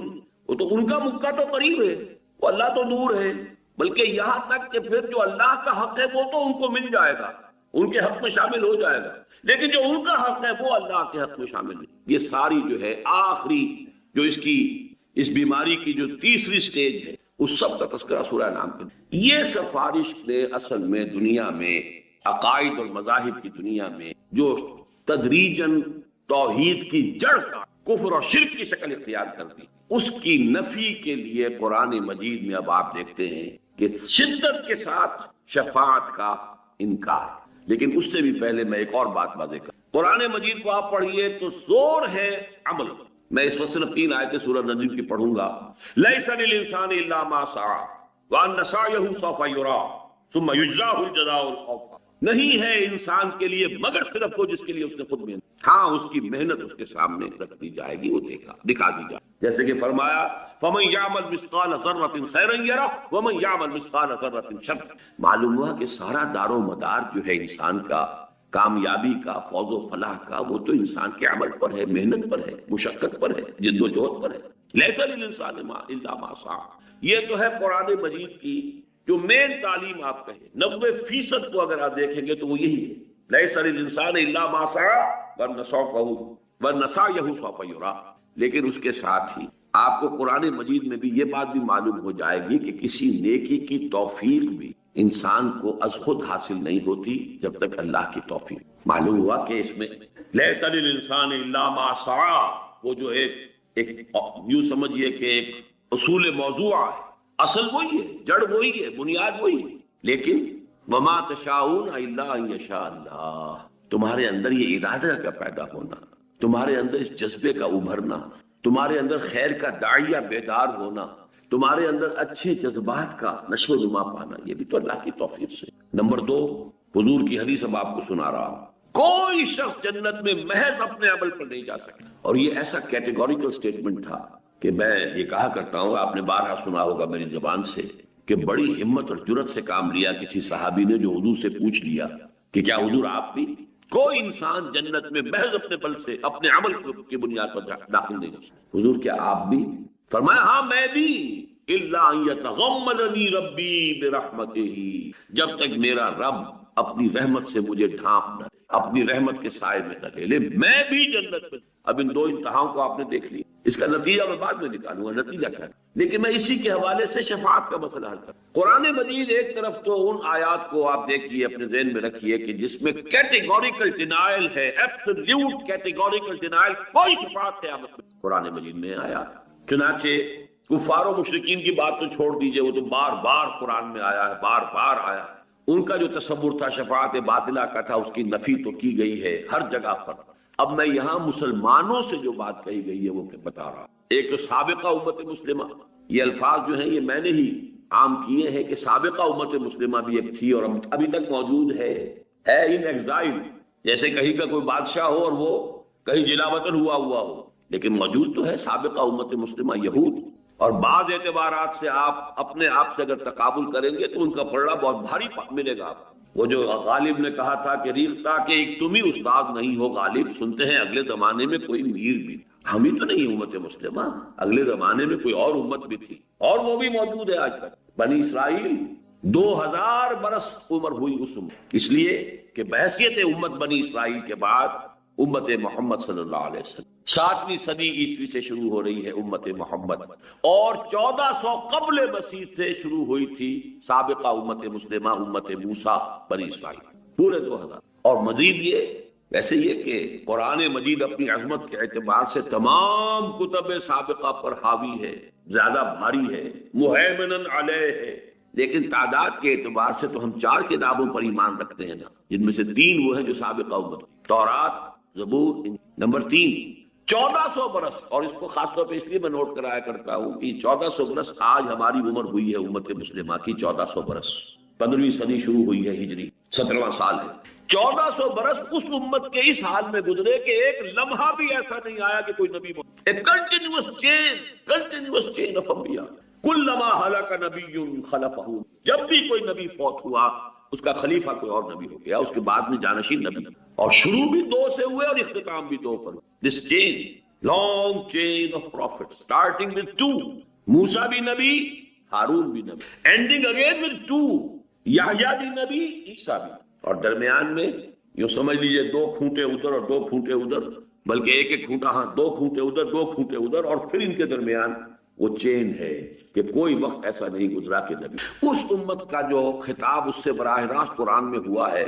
وہ تو ان کا مکہ تو قریب ہے، وہ اللہ تو دور ہے. بلکہ یہاں تک کہ پھر جو اللہ کا حق ہے وہ تو ان کو مل جائے گا، ان کے حق میں شامل ہو جائے گا، لیکن جو ان کا حق ہے وہ اللہ کے حق میں شامل نہیں. یہ ساری جو ہے آخری جو اس بیماری کی جو تیسری سٹیج ہے، اس سب کا تذکرہ سورہ انعام میں. یہ سفارش نے اصل میں دنیا میں عقائد اور مذاہب کی دنیا میں جو تدریجاً توحید کی جڑ کا کفر اور شرک کی شکل اختیار کر دی، اس کی نفی کے لیے قرآن مجید میں اب آپ دیکھتے ہیں کہ شدت کے ساتھ شفاعت کا انکار. لیکن اس سے بھی پہلے میں ایک اور بات واضح کروں. قرآن مجید کو آپ پڑھیے تو زور ہے عمل. میں اس وقت صرف 3 آیتیں سورہ نجم کی پڑھوں گا. لیس للانسان الا ما سعى وان سعيه سوف يرى ثم يجزاه الجزاء الاوفى. نہیں ہے انسان کے لیے مگر صرف وہ جس کے لیے اس نے خود محنت، ہاں اس کی محنت اس کے سامنے رکھ دی جائے گی، وہ دکھا دی جائے گی. جیسے کہ فرمایا فَمَنْ يَعْمَلْ مِثْقَالَ ذَرَّةٍ خَيْرًا يَرَهُ وَمَنْ يَعْمَلْ مِثْقَالَ ذَرَّةٍ شَرًّا. معلوم ہوا کہ سارا دار و مدار جو ہے انسان کا، کامیابی کا، فوز و فلاح کا، وہ تو انسان کے عمل پر ہے، محنت پر ہے، مشقت پر ہے، جد و جہد پر ہے. لَيْسَ لِلْإِنسَانِ إِلَّا مَا سَعَى. یہ تو ہے قرآن مجید کی جو مین تعلیم آپ کہیں 90% کو اگر آپ دیکھیں گے تو وہ یہی ہے. لیس للانسان الا ما سعى ورنسعيه سوف يرى. لیکن اس کے ساتھ ہی آپ کو قرآن مجید میں بھی یہ بات بھی معلوم ہو جائے گی کہ کسی نیکی کی توفیق بھی انسان کو از خود حاصل نہیں ہوتی جب تک اللہ کی توفیق. معلوم ہوا کہ اس میں لیس للانسان الا ما سعى، وہ جو ایک یوں سمجھیے کہ ایک اصول موضوع ہے، اصل وہی ہے، جڑ وہی ہے، بنیاد وہی ہے. لیکن وما تشاءون الا ان یشاء اللہ، تمہارے اندر یہ ارادہ کا پیدا ہونا، تمہارے اندر اس جذبے کا ابھرنا، تمہارے اندر خیر کا داعیہ بیدار ہونا، تمہارے اندر اچھے جذبات کا نشو و نما پانا، یہ بھی تو اللہ کی توفیق سے۔ نمبر 2، حضور کی حدیث اب آپ کو سنا رہا ہوں، کوئی شخص جنت میں محض اپنے عمل پر نہیں جا سکتا۔ اور یہ ایسا کیٹیگوریکل سٹیٹمنٹ تھا کہ میں یہ کہا کرتا ہوں، آپ نے بارہا سنا ہوگا میری زبان سے، کہ بڑی ہمت اور جرت سے کام لیا کسی صحابی نے جو حضور سے پوچھ لیا کہ کیا حضور آپ بھی؟ کوئی انسان جنت میں محض اپنے بل سے، اپنے عمل کی بنیاد پر داخل نہیں ہو سکتا۔ حضور کیا آپ بھی؟ فرمایا ہاں میں بھی، الا ان یتغمدنی ربی برحمتہ، جب تک میرا رب اپنی رحمت سے مجھے ڈھانپ نہ لے، اپنی رحمت کے سائے میں نہ لے میں بھی جنت میں۔ اب ان دو انتہاؤں کو آپ نے دیکھ لیا، اس کا نتیجہ میں بعد میں نکالوں گا، نتیجہ کیا ہے، لیکن میں اسی کے حوالے سے شفاعت کا مسئلہ حل کروں۔ قرآن مجید ایک طرف تو ان آیات کو آپ دیکھیے، اپنے ذہن میں رکھیے کہ جس میں کیٹیگوریکل ڈینائل ہے، ایبسولوٹ کیٹیگوریکل ڈینائل، کوئی شفاعت قیامت میں قرآن مجید میں آیا۔ چنانچہ کفار و مشرکین کی بات تو چھوڑ دیجئے، وہ تو بار بار قرآن میں آیا ہے، بار بار آیا ہے۔ ان کا جو تصور تھا شفاعت باطلہ کا تھا، اس کی نفی تو کی گئی ہے ہر جگہ پر۔ اب میں یہاں مسلمانوں سے جو بات کہی گئی ہے وہ بتا رہا ہوں۔ ایک سابقہ امت مسلمہ، یہ الفاظ جو ہیں یہ میں نے ہی عام کیے ہیں کہ سابقہ امت مسلمہ بھی ایک تھی اور ابھی تک موجود ہے ان ایگزائل، جیسے کہیں کا کوئی بادشاہ ہو اور وہ کہیں جلا وطن ہوا ہو، لیکن موجود تو ہے سابقہ امت مسلمہ یہود۔ اور بعض اعتبارات سے آپ اپنے آپ سے اگر تقابل کریں گے تو ان کا پلڑا بہت بھاری ملے گا۔ وہ جو غالب نے کہا تھا کہ ریختہ کہ ایک تم ہی استاد نہیں ہو غالب، سنتے ہیں اگلے زمانے میں کوئی میر بھی، ہم ہی تو نہیں امت مسلمہ، اگلے زمانے میں کوئی اور امت بھی تھی اور وہ بھی موجود ہے آج تک۔ بنی اسرائیل 2000 برس عمر ہوئی اس امت، اس لیے کہ بحیثیت امت بنی اسرائیل کے بعد امت محمد صلی اللہ علیہ وسلم 7ویں صدی عیسوی سے شروع ہو رہی ہے امت محمد، اور 1400 قبل مسیح سے شروع ہوئی تھی سابقہ امت مسلمہ، امت موسیٰ بنی اسرائیل، پورے 2000۔ اور مزید یہ، ویسے یہ کہ قرآن مجید اپنی عظمت کے اعتبار سے تمام کتب سابقہ پر حاوی ہے، زیادہ بھاری ہے، مہیمن علیہ ہے، لیکن تعداد کے اعتبار سے تو ہم 4 کتابوں پر ایمان رکھتے ہیں نا، جن میں سے 3 وہ ہیں جو سابقہ امت، تورات، زبور۔ نمبر 3، 1400 برس، اور اس کو خاص طور پہ اس لیے میں نوٹ کرایا کرتا ہوں کہ 1400 برس آج ہماری عمر ہوئی ہے امت مسلمہ کی 1400 برس، 15ویں صدی شروع ہوئی ہے ہجری، 17واں سال ہے۔ 1400 برس اس امت کے اس حال میں گزرے کہ ایک لمحہ بھی ایسا نہیں آیا کہ کوئی نبی کنٹینیوس چین آف انبیاء، کلما ہلک نبی خلفہ، جب بھی کوئی نبی فوت ہوا اس کا خلیفہ کوئی اور نبی ہو گیا، اس کے بعد میں جانشین نبی، اور شروع بھی 2 سے ہوئے اور اختتام بھی 2 پر۔ This chain, long chain of prophet, starting with 2، موسیٰ بھی نبی، ہارون بھی نبی، اینڈنگ اگین ود 2، یحییٰ بھی نبی، عیسیٰ بھی، اور درمیان میں یوں سمجھ لیجئے 2 کھوٹے ادھر اور 2 کھوٹے ادھر، بلکہ ایک کھوٹا، ہاں 2 کھوٹے ادھر 2 کھوٹے ادھر، اور پھر ان کے درمیان وہ چین ہے کہ کوئی وقت ایسا نہیں گزرا کہ نبی۔ اس امت کا جو خطاب اس سے براہ راست قرآن میں ہوا ہے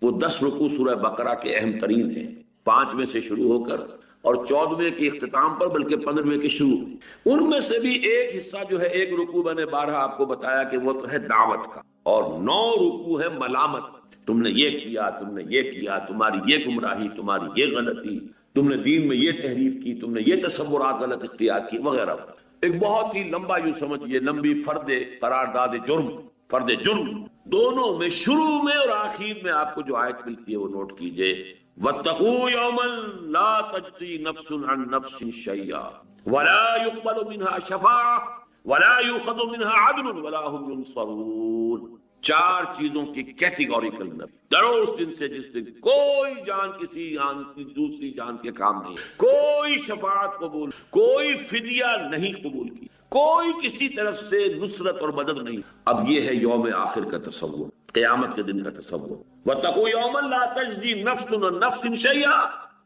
وہ 10 رکوع سورہ بقرہ کے اہم ترین ہیں، 5ویں سے شروع ہو کر اور 14ویں کے اختتام پر، بلکہ 15ویں کے شروع۔ ان میں سے بھی ایک حصہ جو ہے، ایک رکوع میں نے 12 آپ کو بتایا کہ وہ تو ہے دعوت کا، اور 9 رکوع ہے ملامت، تم نے یہ کیا، تم نے یہ کیا، تمہاری یہ گمراہی، تمہاری یہ غلطی، تم نے دین میں یہ تحریف کی، تم نے یہ تصورات غلط اختیار کی، وغیرہ۔ ایک بہت ہی لمبا یوں سمجھیے لمبی فرد قرارداد جرم، فرد جرم، دونوں میں شروع میں اور آخر میں آپ کو جو آیت ملتی ہے وہ نوٹ کیجئے، وَاتَّقُوا يَوْمًا لَا تَجْزِي نَفْسٌ عَن نَفْسٍ شَيْئًا وَلَا يُقْبَلُ مِنْهَا شَفَاعَةٌ وَلَا يُؤْخَذُ مِنْهَا عَدْلٌ وَلَا هُمْ يُنصَرُونَ۔ 4 چیزوں کی کیٹیگوریکل نفی، ڈرو اس دن سے جس دن کوئی جان کسی جان کی دوسری جان کے کام نہیں، کوئی شفاعت قبول، کوئی فدیہ نہیں قبول کی، کوئی کسی طرف سے نصرت اور مدد نہیں۔ اب یہ ہے یوم آخر کا تصور، قیامت کے دن کا تصور۔ وَاتَّقُوا يَوْمًا لَا تَجْزِي نَفْسٌ عَن نَفْسٍ شَيْئًا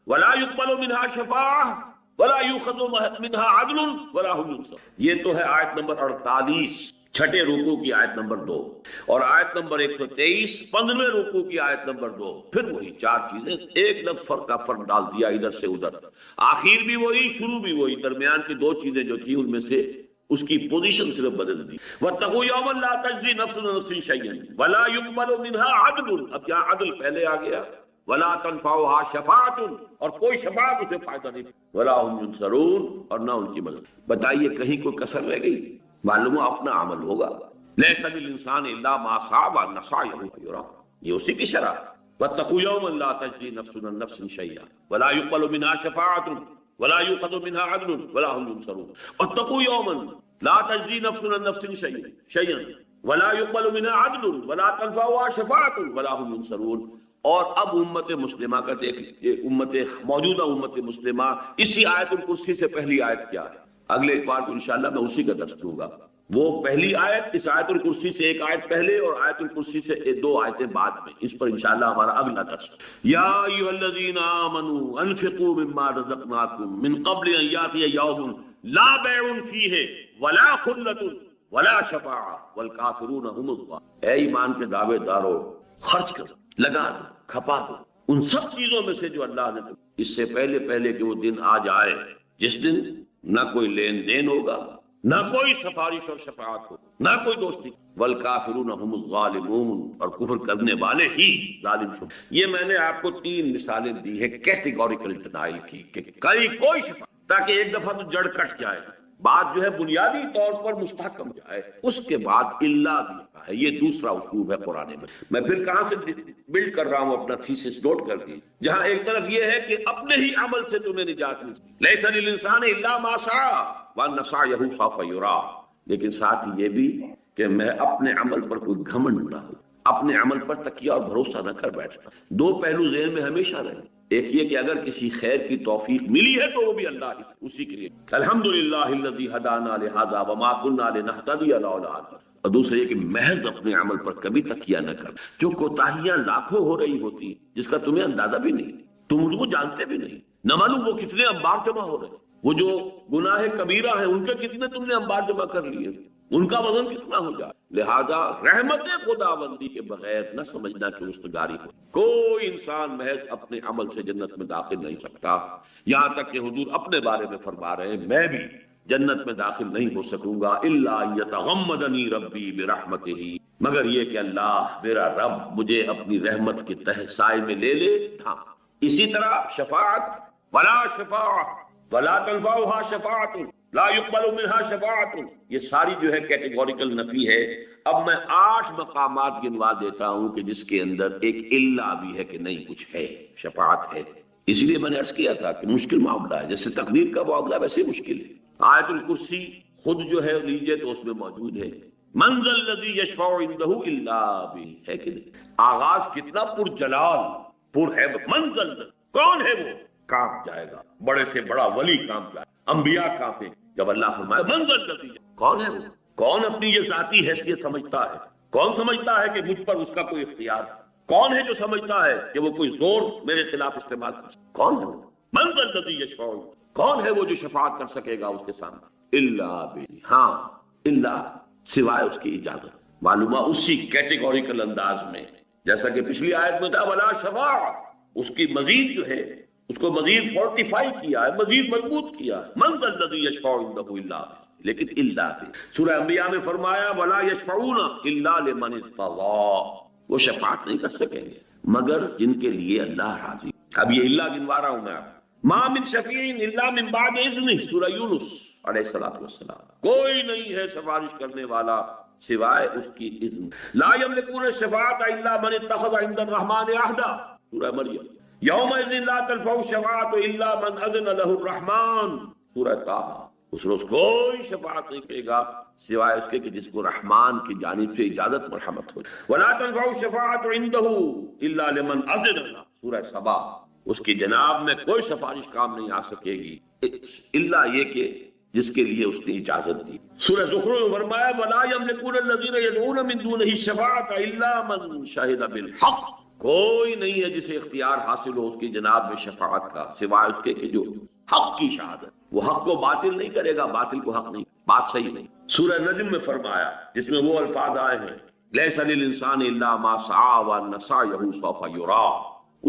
وَلَا يُقْبَلُ مِنْهَا شَفَاعَةٌ وَلَا يُؤْخَذُ مِنْهَا عَدْلٌ وَلَا هُمْ يُنصَرُونَ۔ یہ تو ہے آیت نمبر 48، 6 رکوع کی آیت نمبر 2، اور آیت نمبر 123 15ویں رکوع کی آیت نمبر 2، پھر وہی 4 چیزیں، ایک لفظ فرق کا فرق ڈال دیا ادھر سے ادھر، آخر بھی وہی، شروع بھی وہی، درمیان کی 2 چیزیں جو تھی ان میں سے اس کی پوزیشن صرف بدل دی۔ وَاتَّقُوا يَوْمًا لَا تَجْزِي نَفْسٌ عَن نَفْسٍ شَيْئًا وَلَا يُقْبَلُ مِنْهَا عَدْلٌ، اب یہاں عدل پہلے آ گیا، ولا تنفعها شفاعت، اور کوئی شفاعت اسے فائدہ نہیں، ولا هم ينصرون، اور نہ ان کی مدد۔ بتائیے کہیں کوئی کسر رہ گئی؟ معلوم ہو اپنا عمل ہوگا۔ لیس للانسان الا ما سعى وان سعيه يرى، یہ اسی کی شرح۔ واتقوا يوما لا تجزي نفس عن نفس شيئا ولا يقبل منها شفاعة ولا يؤخذ منها عدل ولا هم ينصرون۔ واتقوا يوما لا تجزي نفس عن نفس شيئا ولا يقبل منها عدل ولا تنفعها شفاعة ولا هم ينصرون۔ اور اب امت مسلمہ کا دیکھ لیجیے، موجودہ امت مسلمہ، اسی آیت الکرسی سے پہلی آیت کیا ہے؟ اگلے اتوار کو انشاءاللہ میں اسی کا درس دوں گا۔ وہ پہلی آیت اس آیت الکرسی سے ایک آیت پہلے اور آیت الکرسی سے دو آیتیں بعد میں، اس پر انشاءاللہ ہمارا اگلا درس۔ یا ایھا الذین آمنوا انفقوا مما رزقناکم من قبل ان یاتی یوم لا بیع فیہ ولا خلۃ ولا شفاعۃ والکافرون هم الظالمون۔ اے ایمان کے دعوے دارو، خرچ کرو، لگا دو، کھپا دو ان سب چیزوں میں سے جو اللہ نے، اس سے پہلے کہ وہ دن آ جائے جس دن نہ کوئی لین دین ہوگا، نہ کوئی سفارش اور شفاعت ہو، نہ کوئی دوستی، والکافرون هم الظالمون، اور کفر کرنے والے ہی ظالم شو۔ یہ میں نے آپ کو 3 مثالیں دی ہے کیٹیگوریکل ڈینائل کی، کہ کوئی شفاعت، تاکہ ایک دفعہ تو جڑ کٹ جائے، بات جو ہے بنیادی طور پر مستحکم جائے، اس کے بعد اللہ بھی ہے۔ یہ دوسرا اسلوب ہے قرآن میں پھر کہاں سے بلڈ کر رہا ہوں اپنا تھیسس نوٹ کر کے، جہاں ایک طرف یہ ہے کہ اپنے ہی عمل سے تمہیں نجات ملتی، لیس للانسان الا ما سعى وان سعيه سوف يرى، لیکن ساتھ ہی یہ بھی کہ میں اپنے عمل پر کوئی گھمنڈ نہ ہو، اپنے عمل پر تکیہ اور بھروسہ نہ کر بیٹھتا۔ دو پہلو ذہن میں ہمیشہ رہے، ایک یہ کہ اگر کسی خیر کی توفیق ملی ہے تو وہ بھی اللہ ہی، اسی کے لیے الحمدللہ الذی ہدانا لہذا وما کنا لنہتدی لولا ان، اور دوسرے یہ کہ محض اپنے عمل پر کبھی تکیہ نہ کر، جو کوتاہیاں لاکھوں ہو رہی ہوتی جس کا تمہیں اندازہ بھی نہیں، تم ان کو جانتے بھی نہیں، نہ معلوم وہ کتنے انبار جمع ہو رہے ہیں، وہ جو گناہ کبیرہ ہیں ان کے کتنے تم نے انبار جمع کر لیے، ان کا وزن کتنا ہو جائے۔ لہذا رحمت خداوندی کے بغیر نہ سمجھنا کہ رستگاری ہو، کوئی انسان محض اپنے عمل سے جنت میں داخل نہیں سکتا، یہاں تک کہ حضور اپنے بارے میں فرما رہے ہیں میں بھی جنت میں داخل نہیں ہو سکوں گا الا یتغمدنی ربی برحمتہ، مگر یہ کہ اللہ میرا رب مجھے اپنی رحمت کے تہ سائے میں لے لے۔ ہاں اسی طرح شفاعت، ولا شفاعت ولا تنفعها شفاعت لا يقبل منها شفاعت، یہ ساری جو ہے کیٹیگوریکل نفی ہے۔ اب میں 8 مقامات گنوا دیتا ہوں کہ جس کے اندر ایک الا بھی ہے کہ نہیں کچھ ہے، شفاعت ہے۔ اسی لیے میں نے عرض کیا تھا کہ مشکل معاملہ ہے، جیسے تقدیر کا معاملہ ویسے مشکل ہے۔ آیت الکرسی خود جو ہے لیجیے تو اس میں موجود ہے، من ذا الذی یشفع عندہ الا بہ، ہے کہ نہیں؟ آغاز کتنا پر جلال، پر ہے، من ذا الذی، کون ہے وہ؟ کانپ جائے گا، بڑے سے بڑا ولی کانپ جائے گا، انبیاء کانپے جب اللہ فرمائے من ذا الذی، کون ہے وہ؟ کون اپنی یہ ذاتی حیثیت سمجھتا ہے؟ کون سمجھتا ہے کہ مجھ پر اس کا کوئی اختیار ہے؟ کون ہے جو سمجھتا ہے کہ وہ کوئی زور میرے خلاف استعمال کر سکتا؟ کون ہے وہ؟ من ذا الذی یشفع، کون ہے وہ جو شفاعت کر سکے گا اس کے سامنے؟ الا بہ، ہاں الا، سوائے اس کی اجازت۔ معلومہ اسی کیٹیگوریکل انداز میں جیسا کہ پچھلی آیت میں تھا ولا شفاعت، اس کی مزید جو ہے اس کو مزید فورٹیفائی کیا ہے، مزید مضبوط کیا ہے، من ذا الذی یشفع عندہ الا بہ، لیکن الا بہ۔ سورہ انبیاء میں فرمایا ولا یشفعون الا لمن ارتضی، وہ شفاعت نہیں کر سکیں گے مگر جن کے لیے اللہ راضی۔ اب یہ اللہ گنوا رہا ہوں میں آپ، ما من شفیع الا من بعد اذنہ، سورہ یونس علیہ الصلوۃ والسلام، کوئی نہیں ہے سفارش کرنے والا سوائے اس کی اذن، لا یملکون الشفاعۃ الا من اتخذ عند الرحمن عہدا، سورہ مریم، یومئذ لا تنفع الشفاعۃ الا من اذن له الرحمن، سورہ طٰہٰ، اس روز کوئی شفاعت نہیں کرے گا سوائے اس کے کہ جس کو رحمان کی جانب سے اجازت مرحمت ہو، ولا تنفع الشفاعۃ عنده الا لمن اذن له، سورہ سبا، اس کی جناب میں کوئی سفارش کام نہیں آ سکے گی الا یہ کہ جس کے لیے اس نے اجازت دی۔ سورہ زخرف میں فرمایا ولا یملکون الذین یدعون من دونہ الشفاعۃ الا من شہد بالحق، کوئی نہیں ہے جسے اختیار حاصل ہو اس کی جناب میں شفاعت کا سوائے اس کے کہ جو حق کی شہادت، وہ حق کو باطل نہیں کرے گا، باطل کو حق نہیں، بات صحیح نہیں۔ سورہ نجم میں فرمایا جس میں وہ الفاظ آئے ہیں لیس للانسان الا ما سعى وان سعيه سوف يرى،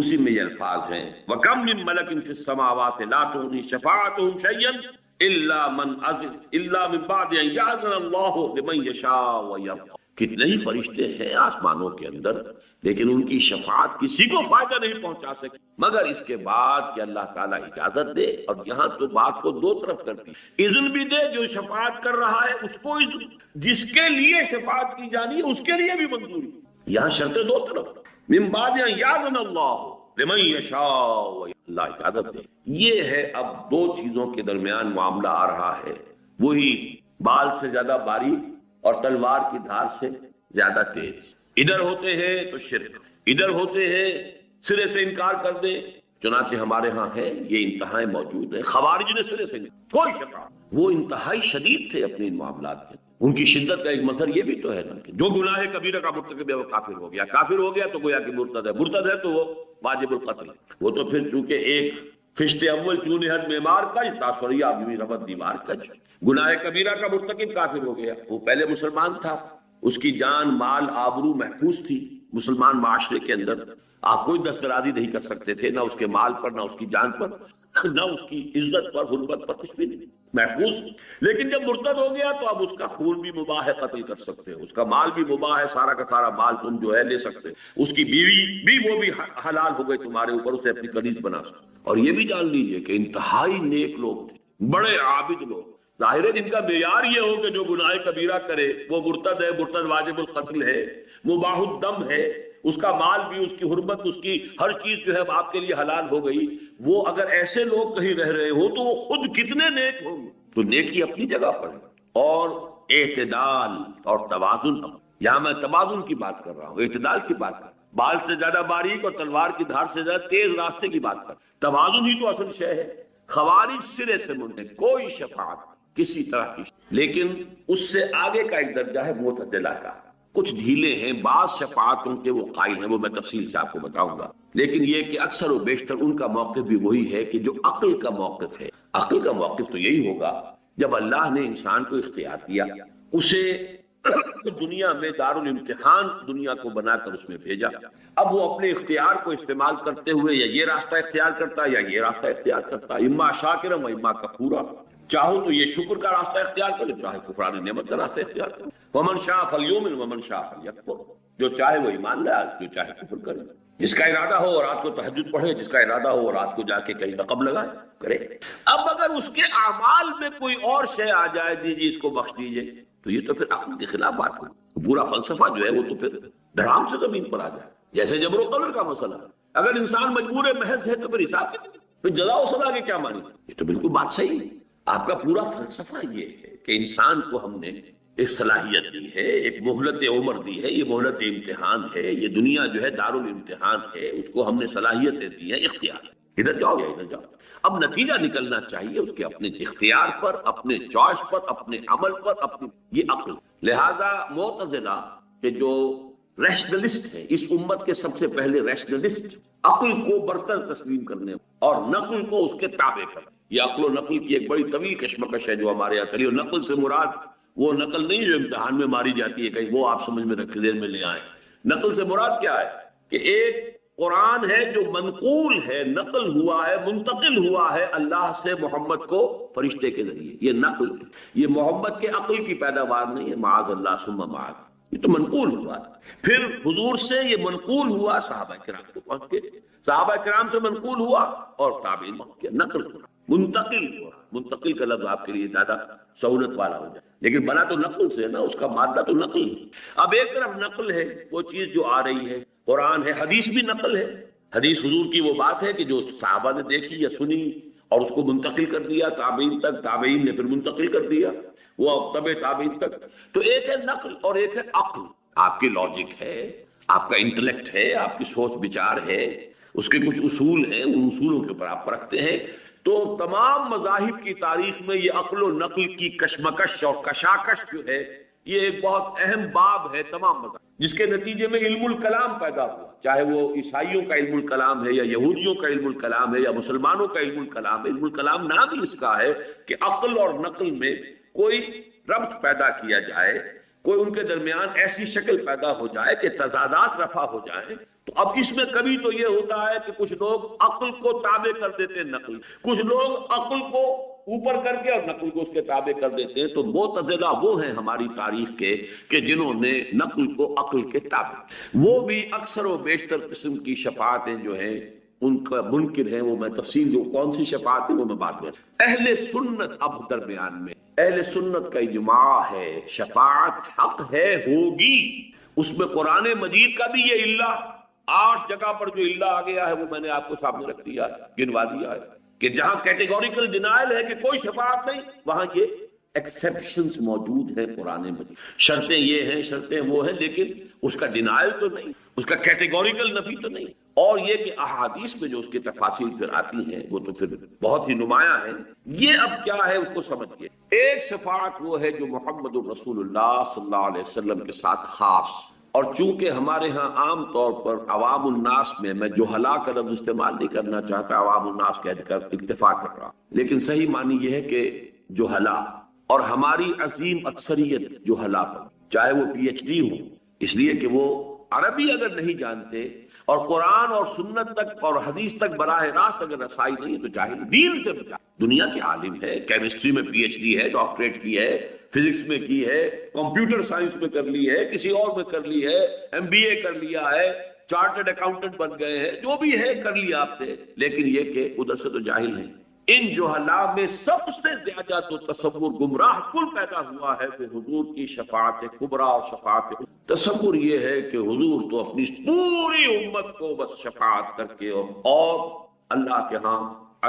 اسی میں یہ الفاظ ہیں وَكَمْ مِن مَلَكٍ فِي السَّمَاوَاتِ لَا تُغْنِي شَفَاعَتُهُمْ شَيْئًا إِلَّا مِن بَعْدِ أَن يَأْذَنَ اللَّهُ لِمَن يَشَاءُ وَيَرْضَىٰ، کتنے ہی فرشتے ہیں آسمانوں کے اندر، لیکن ان کی شفاعت کسی کو فائدہ نہیں پہنچا سکتی مگر اس کے بعد کہ اللہ تعالیٰ اجازت دے۔ اور یہاں تو بات کو دو طرف کرتی، اذن بھی دے، جو شفاعت کر رہا ہے اس کو اذن، جس کے لیے شفاعت کی جانی ہے اس کے لیے بھی منظوری۔ یہاں شرطیں دو طرف، من بعد ان یاذن اللہ لمن یشاء، اللہ اجازت دے۔ یہ ہے اب دو چیزوں کے درمیان معاملہ آ رہا ہے، وہی بال سے زیادہ باریک اور تلوار کی دھار سے زیادہ تیز۔ ادھر ہوتے ہیں تو شرک، ادھر ہوتے ہیں سرے سے انکار کر دے، چنانچہ ہمارے ہاں ہے یہ انتہائی موجود ہے۔ خوارج نے سرے سے کوئی شک، وہ انتہائی شدید تھے اپنے ان معاملات کے، ان کی شدت کا ایک مظہر یہ بھی تو ہے نا کہ جو گناہ کبیرہ کا مرتکب ہے وہ کافر ہو گیا، کافر ہو گیا تو گویا کہ مرتد ہے، مرتد ہے تو وہ واجب القتل، وہ تو پھر چونکہ ایک فشت اول چونے حد معمار کج تاثریہ بھی ربط دیوار کج، گناہ کبیرہ کا مرتکب کافر ہو گیا، وہ پہلے مسلمان تھا، اس کی جان مال آبرو محفوظ تھی مسلمان معاشرے کے اندر، آپ کوئی دسترازی نہیں کر سکتے تھے، نہ اس کے مال پر، نہ اس کی جان پر، نہ اس کی عزت پر، حرمت پر، کچھ بھی نہیں محفوظ۔ لیکن جب مرتد ہو گیا تو اب اس کا خون بھی مباح ہے، قتل کر سکتے ہو، اس کا مال بھی مباح ہے، سارا کا سارا مال تم جو ہے لے سکتے، اس کی بیوی بھی وہ بھی حلال ہو گئی تمہارے اوپر، اسے اپنی کنیز بنا سکتے۔ اور یہ بھی جان لیجئے کہ انتہائی نیک لوگ تھے، بڑے عابد لوگ، ظاہر ہے جن کا معیار یہ ہو کہ جو گناہ کبیرہ کرے وہ مرتد ہے، مرتد واجب القتل ہے، مباح الدم ہے، اس کا مال بھی، اس کی حرمت، اس کی ہر چیز جو ہے آپ کے لیے حلال ہو گئی، وہ اگر ایسے لوگ کہیں رہ رہے ہو تو وہ خود کتنے نیک ہوں گے۔ تو نیکی اپنی جگہ پر ہے، اور اعتدال اور توازن، یہاں میں توازن کی بات کر رہا ہوں، اعتدال کی بات کر رہا ہوں، بال سے زیادہ باریک اور تلوار کی دھار سے زیادہ تیز راستے کی بات کر، توازن ہی تو اصل شے ہے۔ خوارج سرے سے منکر، کوئی شفاعت کسی طرح کی، لیکن اس سے آگے کا ایک درجہ ہے معتدلہ کا، کچھ ڈھیلے ہیں، بعض شفاعتوں کے وہ قائل ہیں، وہ میں تفصیل سے آپ کو بتاؤں گا، لیکن یہ کہ اکثر و بیشتر ان کا موقف بھی وہی ہے کہ جو عقل کا موقف ہے، عقل کا موقف تو یہی ہوگا جب اللہ نے انسان کو اختیار دیا، اسے دنیا میں دارالامتحان دنیا کو بنا کر اس میں بھیجا، اب وہ اپنے اختیار کو استعمال کرتے ہوئے یا یہ راستہ اختیار کرتا یا یہ راستہ اختیار کرتا، اما شاکرا و اما کفورا، چاہو تو یہ شکر کا راستہ اختیار کرے، چاہے کفران نعمت کا راستہ اختیار کرے، ومن شاء فلیؤمن ومن شاء فلیکفر، جو چاہے وہ ایمان لائے، جو چاہے کفر کرے، جس کا ارادہ ہو اور رات کو تہجد پڑھے، جس کا ارادہ ہو اور رات کو جا کے کہیں رقم لگائے کرے۔ اب اگر اس کے اعمال میں کوئی اور شے آ جائے، دیجیے اس کو بخش دیجیے، تو یہ تو پھر عقل کے خلاف بات ہوئی، پورا فلسفہ جو ہے وہ تو پھر دھڑام سے زمین پر آ جائے، جیسے جبر و قدر کا مسئلہ، اگر انسان مجبور محض ہے تو پھر حساب پھر جزا و سزا کے کیا مانی؟ یہ تو بالکل بات صحیح ہے۔ آپ کا پورا فلسفہ یہ ہے کہ انسان کو ہم نے ایک صلاحیت دی ہے، ایک مہلت عمر دی ہے، یہ مہلت امتحان ہے، یہ دنیا جو ہے دارالامتحان ہے، اس کو ہم نے صلاحیتیں دی ہیں، اختیار، ادھر جاؤ یا ادھر جاؤ، اب نتیجہ نکلنا چاہیے اس کے اپنے اختیار پر، اپنے چوائس پر، اپنے عمل پر، اپنی یہ عقل۔ لہذا معتزلہ کہ جو ریشنلسٹ ہے، اس امت کے سب سے پہلے ریشنلسٹ، عقل کو برتر تسلیم کرنے اور نقل کو اس کے تابع کرنے، یہ عقل و نقل کی ایک بڑی طویل کشمکش ہے جو ہمارے یہاں چلی، اور نقل سے مراد وہ نقل نہیں جو امتحان میں ماری جاتی ہے کہیں، وہ آپ سمجھ میں رکھ دیر میں لے آئیں۔ نقل سے مراد کیا ہے کہ ایک قرآن ہے جو منقول ہے، نقل ہوا ہے، منتقل ہوا ہے اللہ سے محمد کو فرشتے کے ذریعے، یہ نقل، یہ محمد کے عقل کی پیداوار نہیں ہے، معاذ اللہ ثم معاذ، یہ تو منقول ہوا ہے۔ پھر حضور سے یہ منقول ہوا صحابہ کرام کو پہنچ کے، صحابہ کرام سے منقول ہوا اور تابعین کے نقل ہوا، منتقل ہوا، منتقل کا لفظ آپ کے لیے زیادہ سہولت والا ہو جائے، لیکن بنا تو نقل سے نا، اس کا مادہ تو نقل ہے۔ اب ایک طرف نقل ہے وہ چیز جو آ رہی ہے، قرآن ہے، حدیث بھی نقل ہے، حدیث حضور کی وہ بات ہے کہ جو صحابہ نے دیکھی یا سنی اور اس کو منتقل کر دیا تابعین تک، تابعین نے پھر منتقل کر دیا وہ تبع تابعین تک، تو ایک ہے نقل اور ایک ہے عقل، آپ کی لاجک ہے، آپ کا انٹلیکٹ ہے، آپ کی سوچ بچار ہے، اس کے کچھ اصول ہیں، ان اصولوں کے اوپر آپ پرکھتے ہیں۔ تو تمام مذاہب کی تاریخ میں یہ عقل و نقل کی کشمکش اور کشاکش جو ہے یہ ایک بہت اہم باب ہے تمام مذاہب، جس کے نتیجے میں علم الکلام پیدا ہوا، چاہے وہ عیسائیوں کا علم الکلام ہے یا یہودیوں کا علم الکلام ہے یا مسلمانوں کا علم الکلام ہے۔ علم الکلام نام ہی اس کا ہے کہ عقل اور نقل میں کوئی ربط پیدا کیا جائے، کوئی ان کے درمیان ایسی شکل پیدا ہو جائے کہ تضادات رفع ہو جائیں۔ تو اب اس میں کبھی تو یہ ہوتا ہے کہ کچھ لوگ عقل کو تابع کر دیتے نقل، کچھ لوگ عقل کو اوپر کر کے اور نقل کو اس کے تابع کر دیتے ہیں. تو معتزلہ وہ ہیں ہماری تاریخ کے کہ جنہوں نے نقل کو عقل کے تابع. وہ بھی اکثر و بیشتر قسم کی شفاعتیں جو ہیں ان کا منکر ہیں. وہ میں تفصیل جو کون سی شفاعت ہے وہ میں بات میں. اہل سنت اب درمیان میں اہل سنت کا اجماع ہے شفاعت حق ہے، ہوگی. اس میں قرآن مجید کا بھی یہ اللہ 8 جگہ پر جو اللہ آ گیا ہے وہ میں نے آپ کو سامنے رکھ دیا ہے، گنوا دیا ہے کہ جہاں کیٹیگوریکل ڈینائل ہے کہ کوئی شفاعت نہیں، وہاں یہ ایکسیپشنز موجود ہیں قرآن مجید. شرطیں یہ ہیں، شرطیں وہ ہیں، لیکن اس کا ڈینائل تو نہیں، اس کا کیٹیگوریکل نفی تو نہیں. اور یہ کہ احادیث میں جو اس کی تفاصیل پھر آتی ہیں وہ تو پھر بہت ہی نمایاں ہیں. یہ اب کیا ہے اس کو سمجھیے. ایک شفاعت وہ ہے جو محمد الرسول اللہ صلی اللہ علیہ وسلم کے ساتھ خاص، اور چونکہ ہمارے ہاں عام طور پر عوام الناس میں جہلا کا لفظ استعمال نہیں کرنا چاہتا، عوام الناس کہہ کر اکتفا کر رہا، لیکن صحیح معنی یہ ہے کہ جہلا، اور ہماری عظیم اکثریت جہلا پر، چاہے وہ پی ایچ ڈی ہو، اس لیے کہ وہ عربی اگر نہیں جانتے اور قرآن اور سنت تک اور حدیث تک براہ راست اگر رسائی نہیں ہے تو جاہل. دین سے بچا. دنیا کے عالم ہے، کیمسٹری میں پی ایچ ڈی ہے، ڈاکٹریٹ کی ہے، فزکس میں کی ہے، کمپیوٹر سائنس میں کر لی ہے، کسی اور میں کر لی ہے، ایم بی اے کر لیا ہے، چارٹرڈ اکاؤنٹنٹ بن گئے ہیں، جو بھی ہے کر لیا آپ نے، لیکن یہ کہ ادھر سے تو جاہل ہیں. ان جہلا میں سب سے زیادہ تو تصور گمراہ کل پیدا ہوا ہے کہ حضور کی شفاعت کبریٰ اور شفاعت. تصور یہ ہے کہ حضور تو اپنی پوری امت کو بس شفاعت کر کے اور اللہ کے ہاں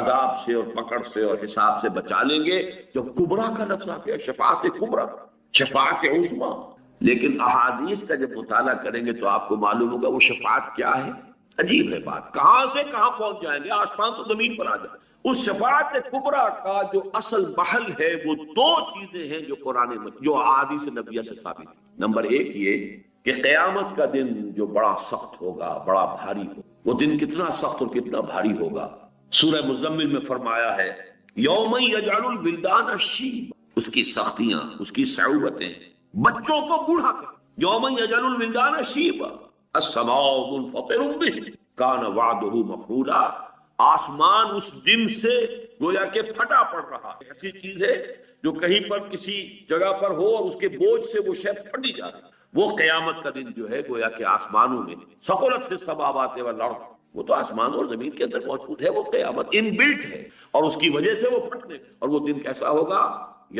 عذاب سے اور پکڑ سے اور حساب سے بچا لیں گے. جب کبریٰ کا لفظ آ گیا، شفاعت کبریٰ، شفاعت عظمیٰ. لیکن احادیث کا جب مطالعہ کریں گے تو آپ کو معلوم ہوگا وہ شفاعت کیا ہے. عجیب ہے بات، کہاں سے کہاں پہنچ جائیں گے، آسمان سے زمین پر آ جائیں. اس شفاعت کبریٰ کا جو اصل محل ہے وہ 2 چیزیں ہیں جو قرآن جو احادیث نبویہ سے ثابت ہے. نمبر 1 یہ کہ قیامت کا دن جو بڑا سخت ہوگا، بڑا بھاری ہوگا. وہ دن کتنا سخت اور کتنا بھاری ہوگا، سورہ مزمل میں فرمایا ہے یوم یجعل الولدان شیبا. اس کی سختیاں، اس کی صعوبتیں بچوں کو بوڑھا کر. یوم یجعل الولدان شیبا السماء منفطر به کان وعده مفعولا. آسمان اس دن سے گویا کہ پھٹا پڑ رہا ہے. ایسی چیز ہے جو کہیں پر کسی جگہ پر ہو اور اس کے بوجھ سے وہ شے پھٹی جا رہی. وہ قیامت کا دن جو ہے گویا کہ آسمانوں میں ثقلت فی السماوات والارض، وہ تو آسمان اور زمین کے اندر موجود ہے. وہ قیامت ان بلٹ ہے اور اس کی وجہ سے وہ پھٹنے. اور وہ دن کیسا ہوگا؟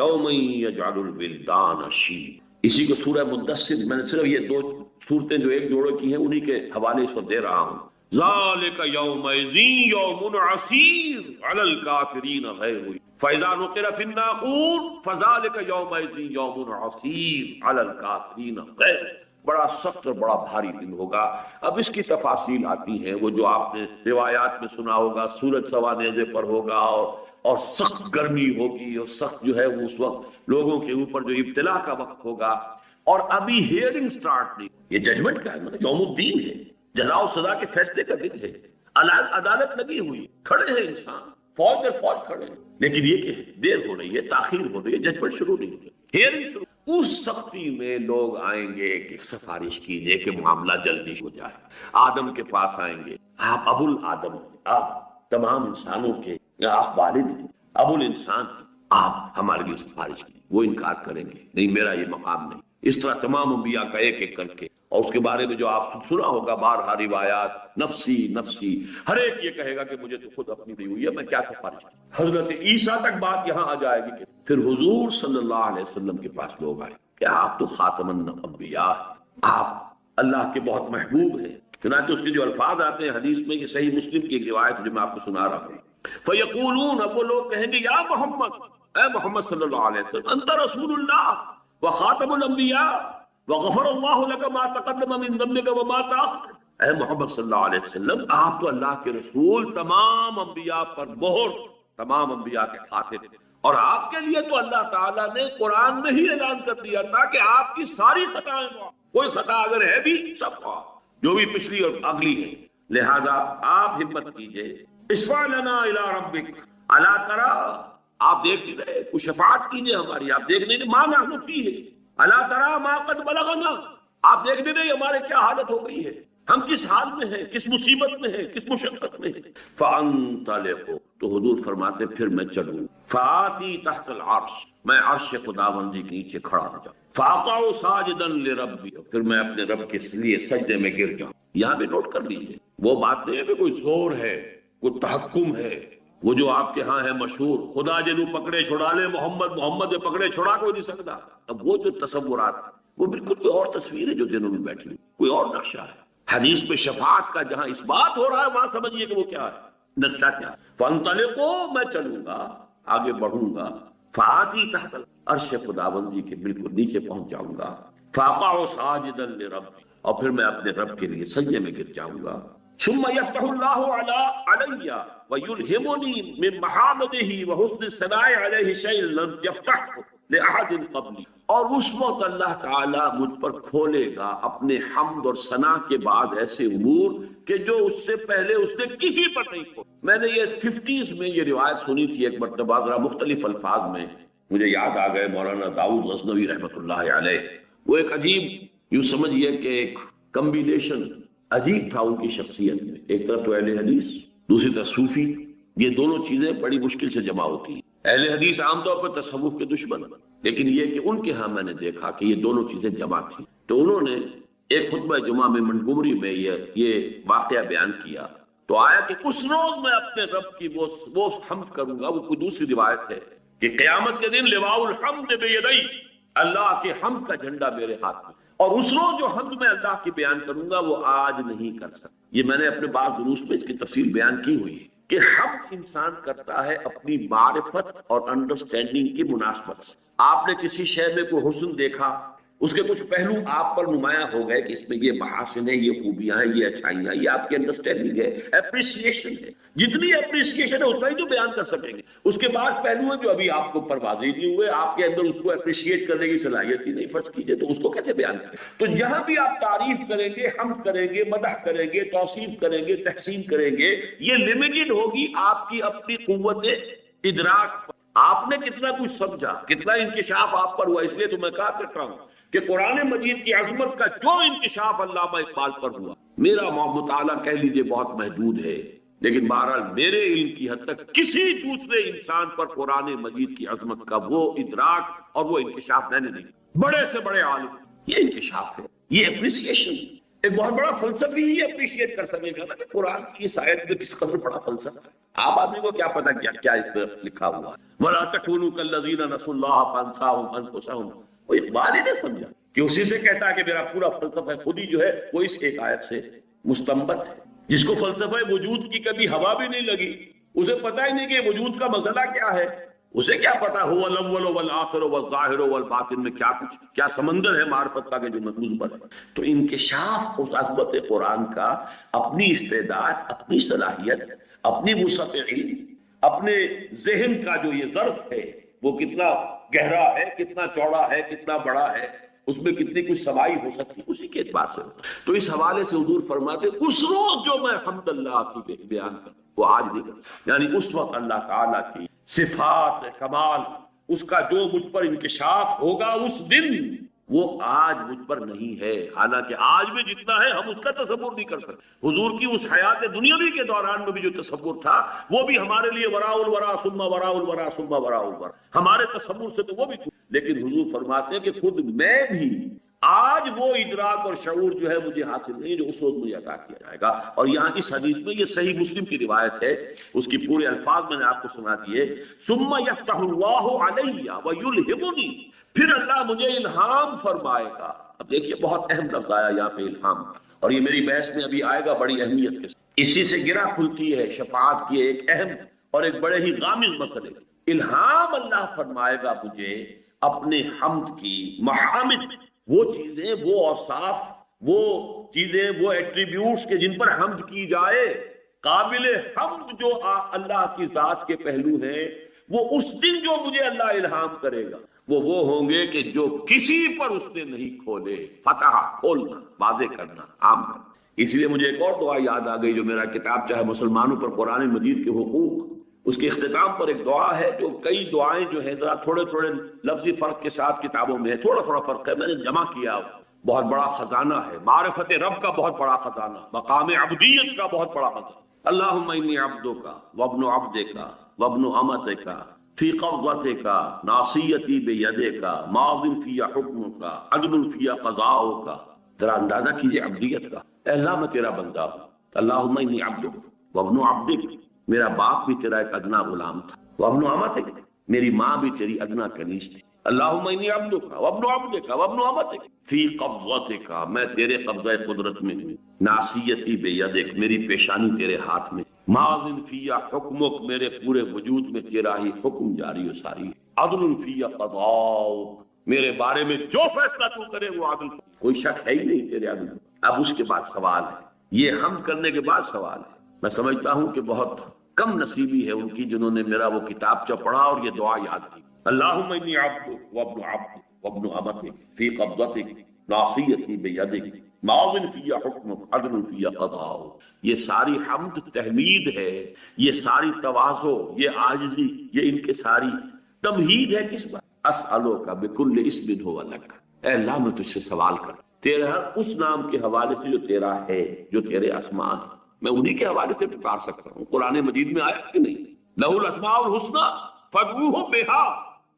یوم یجعل الولدان شیبا. اسی کو سورہ مدثر، میں نے صرف یہ 2 صورتیں جو ایک جوڑے کی ہیں انہی کے حوالے اس کو دے رہا ہوں. ذالک یومئذ یوم عسیر علی الکافرین غیر فاذا نقر فی الناقور فذالک یومئذ یوم عسیر علی الکافرین غیر. بڑا سخت اور بڑا بھاری دن ہوگا. اب اس کی تفاصیل آتی ہیں، وہ جو آپ نے روایات میں سنا ہوگا، سورج سوا نیزے پر ہوگا اور سخت گرمی ہوگی، اور سخت جو ہے وہ اس وقت لوگوں کے اوپر جو ابتلا کا وقت ہوگا. اور ابھی ہیئرنگ سٹارٹ نہیں. یہ ججمنٹ کا ہے، یوم الدین ہے، جزا و سزا کے فیصلے کا دن ہے. عدالت لگی ہوئی، کھڑے ہیں انسان، فوج در فوج کھڑے ہیں. لیکن یہ کہ دیر ہو رہی ہے، تاخیر ہو رہی ہے، ججمنٹ شروع نہیں ہو رہی، ہیئرنگ شروع. اس سختی میں لوگ آئیں گے کہ سفارش کیجئے کہ معاملہ جلدی ہو جائے. آدم کے پاس آئیں گے، آپ ابو الآدم، آپ تمام انسانوں کے آپ والد ہیں، ابو الانسان، آپ ہمارے لیے سفارش کیجئے. وہ انکار کریں گے، نہیں میرا یہ مقام نہیں. اس طرح تمام انبیاء کا ایک ایک کر کے. اور اس کے بارے میں جو آپ سنا ہوگا بارہا روایات، نفسی نفسی، ہر ایک یہ کہے گا کہ مجھے تو خود اپنی دی ہوئی ہے، میں کیا سفارش کروں. حضرت عیسیٰ تک بات یہاں آ جائے گی کہ پھر حضور صلی اللہ علیہ وسلم کے پاس لوگ آئے کہ آپ تو خاتم الانبیاء، آپ اللہ کے بہت محبوب ہیں. چنانچہ اس کے جو الفاظ آتے ہیں حدیث میں، یہ صحیح مسلم کی ایک روایت جو میں آپ کو سنا رہا ہوں. فَيَقُولُونَ، اب وہ لوگ کہیں گے یا محمد، اے محمد صلی اللہ علیہ وسلم، انت رسول اللہ وخاتم الانبیاء وغفر اللہ لک ما تقدم من ذنبک وما تأخر. اے محمد صلی اللہ علیہ وسلم، آپ تو اللہ کے رسول، تمام انبیاء پر مہر، تمام انبیاء کے خاتم، اور آپ کے لیے تو اللہ تعالیٰ نے قرآن میں ہی اعلان کر دیا تھا کہ آپ کی ساری خطائیں معاف، کوئی خطا اگر ہے بھی سب معاف، جو بھی پچھلی اور اگلی ہے. لہذا آپ ہمت کیجئے، اشفع لنا الی ربک الا تری، آپ دیکھ نہیں رہے، کچھ شفاعت کیجئے ہماری، آپ دیکھ نہیں رہے، ما نحن فیہ الا تری ما قد بلغنا، آپ دیکھ نہیں رہے ہمارے کیا حالت ہو گئی ہے. ہم کس حال میں ہیں، کس مصیبت میں ہیں، کس مشقت میں ہیں. فانطلقوا، تو حضور فرماتے پھر میں چلوں. فآتی تحت العرش، میں عرش خداوندی کے نیچے کھڑا ہو جاؤں. فاقع ساجدا لربی، پھر میں اپنے رب کے لیے سجدے میں گر جاؤں. یہاں بھی نوٹ کر لیجیے، وہ بات نہیں ہے کہ کوئی زور ہے، کوئی تحکم ہے، وہ جو آپ کے ہاں ہے مشہور، خدا جنو پکڑے چھڑا لے محمد، محمد پکڑے چھڑا کوئی نہیں سکتا. اب وہ جو تصورات، وہ بالکل کوئی اور تصویر ہے جو دلوں میں بیٹھی ہوئی، کوئی اور نقشہ ہے. حدیث میں شفاعت کا جہاں اس بات ہو رہا ہے وہاں سمجھیے کہ وہ کیا ہے، نقشہ کیا ہے. فانطلقوا، میں چلوں گا، آگے بڑھوں گا. فآتی تحت عرش خداوندی کے بالکل نیچے پہنچ جاؤں گا. فاقع ساجدا لربی، اور پھر میں اپنے رب کے لیے سجدے میں گر جاؤں گا. ثم يفتح الله علي ويلهمني من محامده وحسن الثناء عليه شيء لم يفتحه لأحد قبلي، اور اس وقت اللہ تعالیٰ مجھ پر کھولے گا اپنے حمد اور ثنا کے بعد ایسے امور کہ جو اس سے پہلے اس نے کسی پر نہیں کھولے. میں نے یہ 50s میں یہ روایت سنی تھی ایک مرتبہ، ذرا مختلف الفاظ میں مجھے یاد آ گئے. مولانا داؤد غزنوی رحمۃ اللہ علیہ، وہ ایک عجیب، یوں سمجھیے کہ ایک کمبینیشن عجیب تھا ان کی شخصیت میں. ایک طرف تو اہل حدیث، دوسری طرف صوفی. یہ دونوں چیزیں بڑی مشکل سے جمع ہوتی ہیں. اہل حدیث عام طور پر تصوف کے دشمن، لیکن یہ کہ ان کے ہاں میں نے دیکھا کہ یہ دونوں چیزیں جمع تھیں. تو انہوں نے ایک خطبہ جمعہ میں منگومری میں یہ واقعہ بیان کیا. تو آیا کہ اس روز میں اپنے رب کی وہ حمد کروں گا. وہ کوئی دوسری روایت ہے کہ قیامت کے دن لواء الحمد بیدی، اللہ کے حمد کا جھنڈا میرے ہاتھ میں، اور اس روز جو حمد میں اللہ کی بیان کروں گا وہ آج نہیں کر سکتا. یہ میں نے اپنے بعض دروس میں اس کی تفصیل بیان کی ہوئی ہے کہ حمد انسان کرتا ہے اپنی معرفت اور انڈرسٹینڈنگ کی مناسبت سے. آپ نے کسی شے میں کوئی حسن دیکھا، اس کے کچھ پہلو آپ پر نمایاں ہو گئے کہ اس میں یہ محاسن ہے، یہ خوبیاں ہیں، یہ اچھائیاں، یہ آپ کی انڈرسٹینڈنگ ہے، اپریسیشن ہے. جتنی اپریسیشن ہے اتنا ہی تو بیان کر سکیں گے. اس کے بعد پہلو ہے جو ابھی آپ کو پروازی نہیں ہوئے، آپ کے اندر اس کو اپریشیٹ کرنے کی صلاحیت ہی نہیں فرض کیجیے، تو اس کو کیسے بیان کریں. تو جہاں بھی آپ تعریف کریں گے، حمد کریں گے، مدح کریں گے، توصیف کریں گے، تحسین کریں گے، یہ لمیٹڈ ہوگی آپ کی اپنی قوت ادراک پر. آپ نے کتنا کچھ سمجھا، کتنا انکشاف آپ پر ہوا. اس لیے تو میں کہا کرتا ہوں کہ قرآن مجید کی عظمت کا جو انکشاف علامہ اقبال پر ہوا، میرا مطالعہ کہہ لیجئے بہت محدود ہے، لیکن بہرحال میرے علم کی حد تک کسی دوسرے انسان پر قرآن مجید کی عظمت کا وہ ادراک اور وہ انکشاف میں نے نہیں. بڑے سے بڑے عالم یہ انکشاف ہے، یہ اپریسیشن. ایک بہت بڑا فلسفی ہی اپریشیٹ کر سکے گا نا کہ قرآن کی اس آیت میں کس قدر بڑا فلسفہ ہے. آپ آدمی کو کیا پتا کیا اس میں لکھا ہوا ہے. وَلَا تَكُونُوا كَالَّذِينَ نَسُوا اللَّهَ فَأَنسَاهُمْ أَنفُسَهُمْ. وہ اقبال ہی نہیں سمجھا کہ اسی سے کہتا ہے کہ میرا پورا فلسفہ خود ہی جو ہے وہ اس ایک آیت سے مستنبط ہے. جس کو فلسفہ وجود کی کبھی ہوا بھی نہیں لگی، اسے پتہ ہی نہیں کہ وجود کا مسئلہ کیا ہے. اسے کیا پتا هو الاول والآخر والظاہر والباطن میں کیا سمندر ہے معرفت کا کہ جو محفوظ پر ہے. تو انکشاف اس عظمت قرآن کا اپنی استعداد، اپنی صلاحیت، اپنی وسعت علم، اپنے ذہن کا جو یہ ظرف ہے وہ کتنا گہرا ہے، کتنا چوڑا ہے، کتنا بڑا ہے، اس میں کتنی کچھ سمائی ہو سکتی ہے، اسی کے اعتبار سے. تو اس حوالے سے حضور فرماتے اس روز جو میں حمد اللہ کی بیان کروں وہ آج نہیں کروں. یعنی اس وقت اللہ تعالیٰ کی صفات کمال، اس کا جو مجھ پر انکشاف ہوگا اس دن، وہ آج مجھ پر نہیں ہے. حالانکہ آج بھی جتنا ہے ہم اس کا تصور نہیں کر سکتے. حضور کی اس حیات دنیاوی کے دوران میں بھی جو تصور تھا وہ بھی ہمارے لیے وراء الورا ثم وراء الورا ثم وراء الورا، ہمارے تصور سے تو وہ بھی. لیکن حضور فرماتے ہیں کہ خود میں بھی آج وہ ادراک اور شعور جو ہے مجھے حاصل نہیں جو اس وقت مجھے عطا کیا جائے گا. اور یہاں اس حدیث میں یہ صحیح مسلم کی روایت ہے، اس کی پورے الفاظ میں نے آپ کو سنا دیے. ثم يفتح الله علي ويلهمني، پھر اللہ مجھے الہام فرمائے گا. اب دیکھیے بہت اہم لفظ آیا یہاں پہ الہام، اور یہ میری بحث میں ابھی آئے گا بڑی اہمیت کے ساتھ. اسی سے گرہ کھلتی ہے شفاعت کی ایک اہم اور ایک بڑے ہی غامض مسئلے. الہام اللہ فرمائے گا مجھے اپنے حمد کی محامد، وہ چیزیں، وہ اوصاف، وہ چیزیں، وہ ایٹریبیوٹس کہ جن پر حمد کی جائے. قابل حمد جو اللہ کی ذات کے پہلو ہیں وہ اس دن جو مجھے اللہ الہام کرے گا وہ ہوں گے کہ جو کسی پر اس نے نہیں کھولے. فتح، کھولنا، واضح کرنا، عام کرنا. اس لیے مجھے ایک اور دعا یاد آ گئی جو میرا کتاب چاہے مسلمانوں پر قرآن مجید کے حقوق، اس کے اختتام پر ایک دعا ہے جو کئی دعائیں جو ہیں ذرا تھوڑے تھوڑے لفظی فرق کے ساتھ کتابوں میں ہے، تھوڑا تھوڑا فرق ہے، میں نے جمع کیا. بہت بڑا خزانہ ہے، معرفت رب کا بہت بڑا خزانہ، مقام عبدیت کا بہت بڑا خزانہ۔ اللہم انی عبدک وابن عبدک وابن امتک فی قبضتک ناصیتی بیدک ماض فی حکمک عدل فی قضاؤک۔ ذرا اندازہ کیجئے عبدیت کا۔ اے اللہ میں تیرا بندہ ہوں، اللہم انی عبدک وابن عبدک، میرا باپ بھی تیرا ایک ادنا غلام تھا، وابن امتک، میری ماں بھی تیری ادنا کنیز تھی، اللہم انی عبدک وابن عبدک وابن امتک فی قبضتک، میں تیرے قبضہ قدرت میں ہوں، ناصیتی بیدک، میری پیشانی تیرے ہاتھ میں، ماضٍ فی حکمک، میرے پورے وجود میں تیرا ہی حکم جاری و ساری ہے، عدل فی قضاؤک، میرے بارے میں جو فیصلہ تو کرے وہ عدل، کوئی شک ہے ہی نہیں تیرے عدل۔ اب اس کے بعد سوال ہے، یہ حمد کرنے کے بعد سوال ہے۔ میں سمجھتا ہوں کہ بہت کم نصیبی ہے ان کی جنہوں نے میرا وہ کتابچہ پڑھا اور یہ دعا یاد کی۔ اللہم انی عبدک وابن عبدک وابن امتک فی قبضتک ناصیتی بیدک ماضٍ فی حکمک عدل فی قضاؤک۔ یہ ساری حمد تحمید ہے، یہ ساری تواضع، یہ عاجزی، یہ ان کے ساری تمہید ہے کس بات؟ اسألک بکل اسم ھو لک، اے اللہ میں تجھ سے سوال کر تیرے ہر اس نام کے حوالے سے جو تیرا ہے، جو تیرے اسماء ہیں، میں انہی کے حوالے سے پکار سکتا ہوں۔ قرآن مجید میں آیا کہ نہیں، لہ الاسماء الحسنی فادعوہ بہا،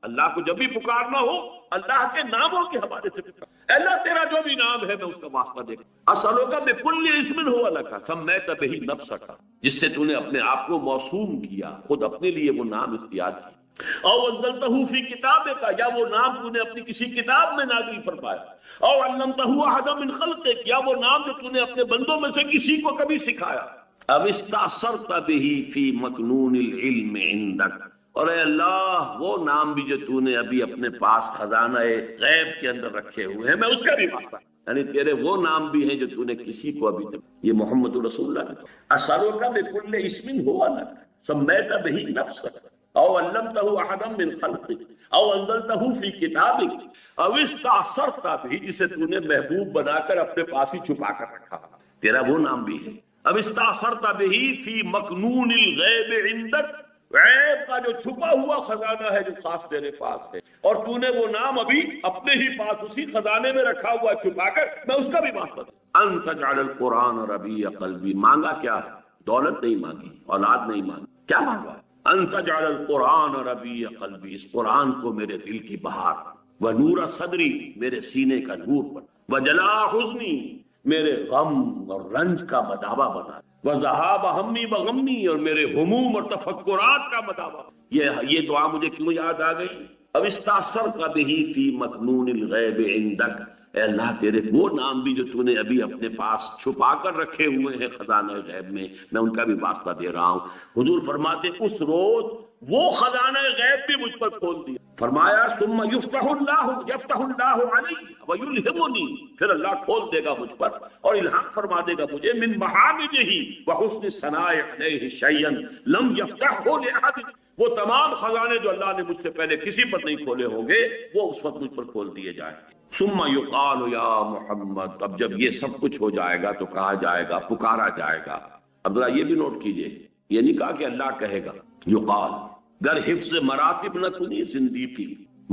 اللہ کو جب بھی پکارنا ہو اللہ کے ناموں کے حوالے سے پکار، اللہ تیرا جو بھی نام ہے میں اس کا واسطہ دیکھ۔ اسألک بکل اسم ھو لک سمیت بہ نفسک، جس سے تو نے اپنے آپ کو موسوم کیا، خود اپنے لیے وہ نام اختیار کیا، او انزلتہ فی کتابک، یا وہ نام تو نے اپنی کسی کتاب میں نازل فرمایا، او علمتہ احدا من خلقک، یا وہ نام جو تو نے اپنے بندوں میں سے کسی کو کبھی سکھایا، اب استأثرت بہ فی مکنون العلم عندک، اور اے اللہ وہ نام بھی جو تو نے ابھی اپنے پاس خزانہ غیب کے اندر رکھے ہوئے ہیں میں اس کا بھی واسطہ، یعنی تیرے وہ نام بھی ہیں جو تو نے کسی کو ابھی تک، یہ محمد رسول اللہ نے اسألک بکل اسم ھو لک سمیت بہ نفسک او علمتہ احدا من خلقک او انزلتہ فی کتابک او استأثرت بہ، جسے تو نے محبوب بنا کر اپنے پاس ہی چھپا کر رکھا، تیرا وہ نام بھی ہے۔ اب استأثرت بہ فی مکنون الغیب عندک، غیب کا جو چھپا ہوا خزانہ ہے جو خاص تیرے پاس ہے، اور تو نے وہ نام ابھی اپنے ہی پاس اسی خزانے میں رکھا ہوا چھپا کر، میں اس کا بھی واسطہ دوں۔ ان تجعل القرآن ربیع قلبی، مانگا کیا ہے؟ دولت نہیں مانگی، اولاد نہیں مانگی، کیا مانگا؟ ان تجعل القرآن ربیع قلبی، اس قرآن کو میرے دل کی بہار، ونور صدری، میرے سینے کا نور پر، وجلاء حزنی، میرے غم اور رنج کا مداوا بنا، وذہاب ہمی وغمی، اور میرے ہموم اور تفکرات کا مداوا۔ یہ دعا مجھے کیوں یاد آ گئی؟ اب استأثرت بہ فی مکنون الغیب عندک، اے اللہ تیرے وہ نام بھی جو تو نے ابھی اپنے پاس چھپا کر رکھے ہوئے ہیں خزانہ غیب میں ان کا بھی واسطہ دے رہا ہوں۔ حضور فرماتے اس روز وہ خزانہ غیب بھی مجھ پر کھول دیا، فرمایا ثم یفتح اللہ علی ویلہمنی، پھر اللہ کھول دے گا مجھ پر اور الہام فرما دے گا مجھے، من محامدہ وحسن ثناء علیہ شیئا لم یفتحہ لأحد، وہ تمام خزانے جو اللہ نے مجھ سے پہلے کسی پر نہیں کھولے ہوں گے وہ اس وقت مجھ پر کھول دیے جائیں گے۔ ثم یقال یا محمد، اب جب یہ سب کچھ ہو جائے گا تو کہا جائے گا، پکارا جائے گا۔ اب ذرا یہ بھی نوٹ کیجئے، یہ نہیں کہا کہ اللہ کہے گا، یقال، گر حفظ مراتب نہ کنی زندگی،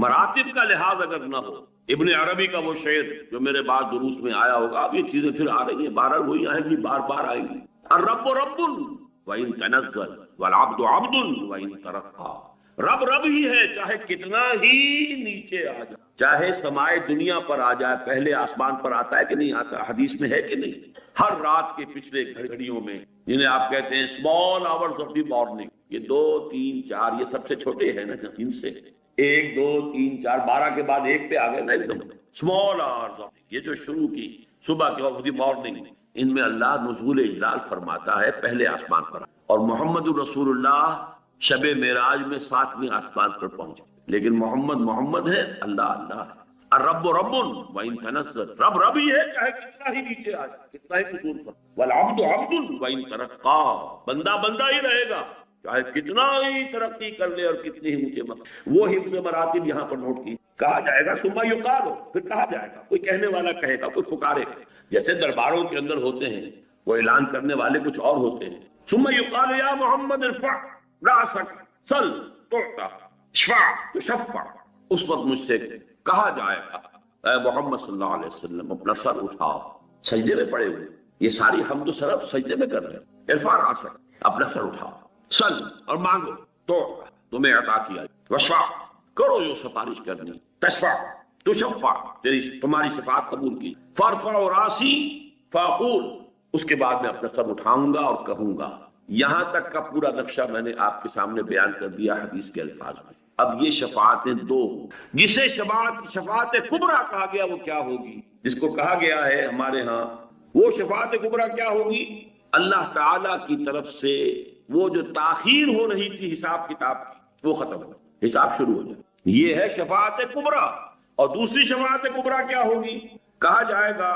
مراتب کا لحاظ اگر نہ ہو، ابن عربی کا وہ شعر جو میرے بعد دروس میں آیا ہوگا، اب یہ چیزیں پھر آ رہی ہیں، بہرحال وہی آئیں گی، بار بار آئیں گی۔ الرب رب وَإِن تَنَزَّلَ وَالْعَبْدُ عَبْدٌ وَإِن تَرَقَّى، رب رب ہی ہے چاہے کتنا ہی نیچے آ جائے، چاہے سمائے دنیا پر آ جائے، پہلے آسمان پر آتا ہے کہ نہیں آتا؟ حدیث میں ہے کہ نہیں؟ ہر رات کے پچھلے گھڑیوں میں، جنہیں آپ کہتے ہیں small hours of the morning, یہ 2 3 4 یہ سب سے چھوٹے ہیں نا، ان سے 1 2 3 4 12 کے بعد 1 پہ آ گئے نا ایک دم، اسمال آورز، یہ جو شروع کی صبح کے وقت دی مارننگ، ان میں اللہ نزول اجلال فرماتا ہے پہلے آسمان پر، اور محمد رسول اللہ شب معراج میں 7ویں آسمان پر پہنچے، لیکن محمد ہے، اللہ اللہ ہے۔ الرب رب وَإِن تَنَزَّلَ، رب رب ہی ہے چاہے کتنا ہی نیچے آ جائے، کتنا ہی حضور پر، والعبد عبد وَإِن تَرَقَّى، بندہ بندہ ہی رہے گا چاہے کتنا ہی ترقی کر لے اور کتنی ہی اونچے وہ حفظ مراتب یہاں پر نوٹ کی، کہا جائے گا ثم یقال، پھر کہا جائے گا، کوئی کہنے والا کہے گا، کوئی پکارے گا، جیسے درباروں کے اندر ہوتے ہیں وہ اعلان کرنے والے کچھ اور ہوتے ہیں، ثم یقال یا محمد ارفع رأسک سل تعطى اشفع تشفع، اس وقت مجھ سے کہا جائے گا اے محمد صلی اللہ علیہ وسلم اپنا سر اٹھاؤ، سجدے میں پڑے ہوئے، یہ ساری حمد و ثنا سجدے میں کر رہے ہیں، ارفع راسک، اپنا سر اٹھاؤ، سل اور مانگو تو تمہیں عطا کیا، وشفع کرو جو سفارش کرنی، تشفع تشفع تمہاری شفاعت قبول کی، فارفع راسی فاقول، اس کے بعد میں اپنا سر اٹھاؤں گا اور کہوں گا۔ یہاں تک کا پورا نقشہ میں نے آپ کے سامنے بیان کر دیا حدیث کے الفاظ میں۔ اب یہ شفاعتیں دو، جسے شفاعت کبریٰ کہا گیا وہ کیا ہوگی، جس کو کہا گیا ہے ہمارے ہاں وہ شفاعت کبریٰ کیا ہوگی، اللہ تعالی کی طرف سے وہ جو تاخیر ہو رہی تھی حساب کتاب کی وہ ختم ہو، حساب شروع ہو جائے، یہ ہے شفاعت کبریٰ۔ اور دوسری شفاعت کبریٰ کیا ہوگی، کہا جائے گا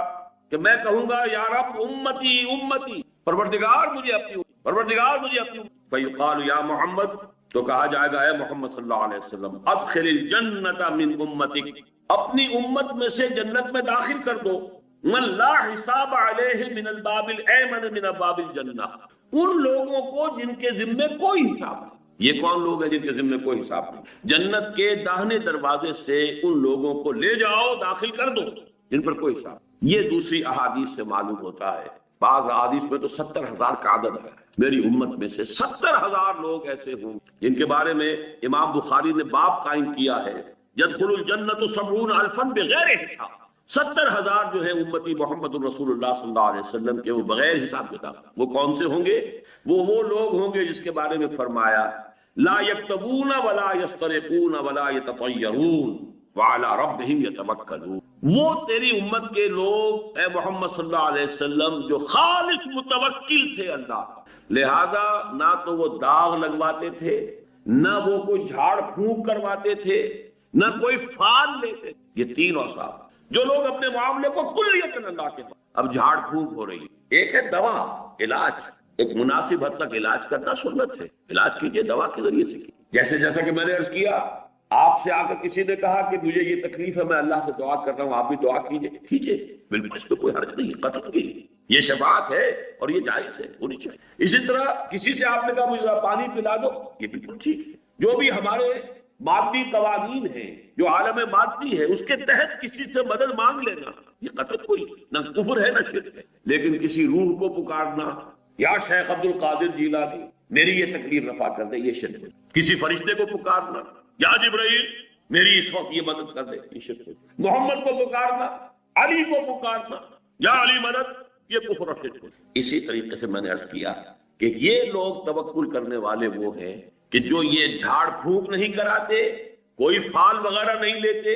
کہ میں کہوں گا یا رب امتی امتی، پروردگار مجھے اپنی، پروردگار مجھے اپنی، فیقال یا محمد، تو کہا جائے گا اے محمد صلی اللہ علیہ وسلم ادخل الجنت من امتک، اپنی امت میں سے جنت میں داخل کر دو، من لا حساب علیہ من الباب الایمن من ابواب الجنہ، ان لوگوں کو جن کے ذمے کوئی حساب نہیں۔ یہ کون لوگ ہیں جن کے ذمے کوئی حساب نہیں؟ جنت کے داہنے دروازے سے ان لوگوں کو لے جاؤ، داخل کر دو جن پر کوئی حساب۔ یہ دوسری احادیث سے معلوم ہوتا ہے، بعض احادیث میں تو 70,000 کا عدد ہے، میری امت میں سے 70,000 لوگ ایسے ہوں جن کے بارے میں امام بخاری نے باب قائم کیا ہے، يدخل الجنت 70,000 بغیر حساب، 70,000 جو ہے امتی محمد الرسول اللہ صلی اللہ علیہ وسلم کے، وہ بغیر حساب کتاب۔ وہ کون سے ہوں گے؟ وہ لوگ ہوں گے جس کے بارے میں فرمایا لا یکتبون ولا یسترقون ولا یتطیرون وعلی ربہم یتوکلون، وہ تیری امت کے لوگ اے محمد صلی اللہ علیہ وسلم جو خالص متوکل تھے اللہ، لہذا نہ تو وہ داغ لگواتے تھے، نہ وہ کوئی جھاڑ پھونک کرواتے تھے، نہ کوئی فال لیتے۔ یہ تین اوصاف جو لوگ اپنے معاملے کو کلیتاً اللہ کے پاس، اب جھاڑ پھونک ہو رہی ہے، ایک ہے دوا، علاج، ایک مناسب حد تک علاج کرنا سنت ہے، علاج کیجئے دوا کے ذریعے سے کیجئے۔ جیسا کہ میں نے عرض کیا، آپ سے آ کر کسی نے کہا کہ مجھے یہ تکلیف ہے، میں اللہ سے دعا کر رہا ہوں، آپ بھی دعا کیجئے، بالکل اس پہ کوئی حرج نہیں، قتل کی یہ شفاعت ہے اور یہ جائز ہے، ہونی چاہیے۔ اسی طرح کسی سے آپ نے کہا مجھے پانی پلا دو، یہ بالکل ٹھیک ہے۔ جو بھی ہمارے مادی قوانین ہیں، جو عالم مادی ہے، اس کے تحت کسی سے مدد مانگ لینا یہ قطع کوئی نہ کفر ہے نہ شرک ہے، لیکن کسی روح کو پکارنا، یا شیخ عبد القادر جیلانی میری یہ تکلیف رفع کر دے، یہ شرک ہے۔ کسی فرشتے کو پکارنا، یا جبرائیل میری اس وقت یہ مدد کر دے، یہ شرک ہے۔ محمد کو پکارنا، علی کو پکارنا، یا علی مدد، یہ کفر اور شرک ہے۔ اسی طریقے سے میں نے عرض کیا کہ یہ لوگ توکل کرنے والے وہ ہیں کہ جو یہ جھاڑ پھونک نہیں کراتے، کوئی فال وغیرہ نہیں لیتے،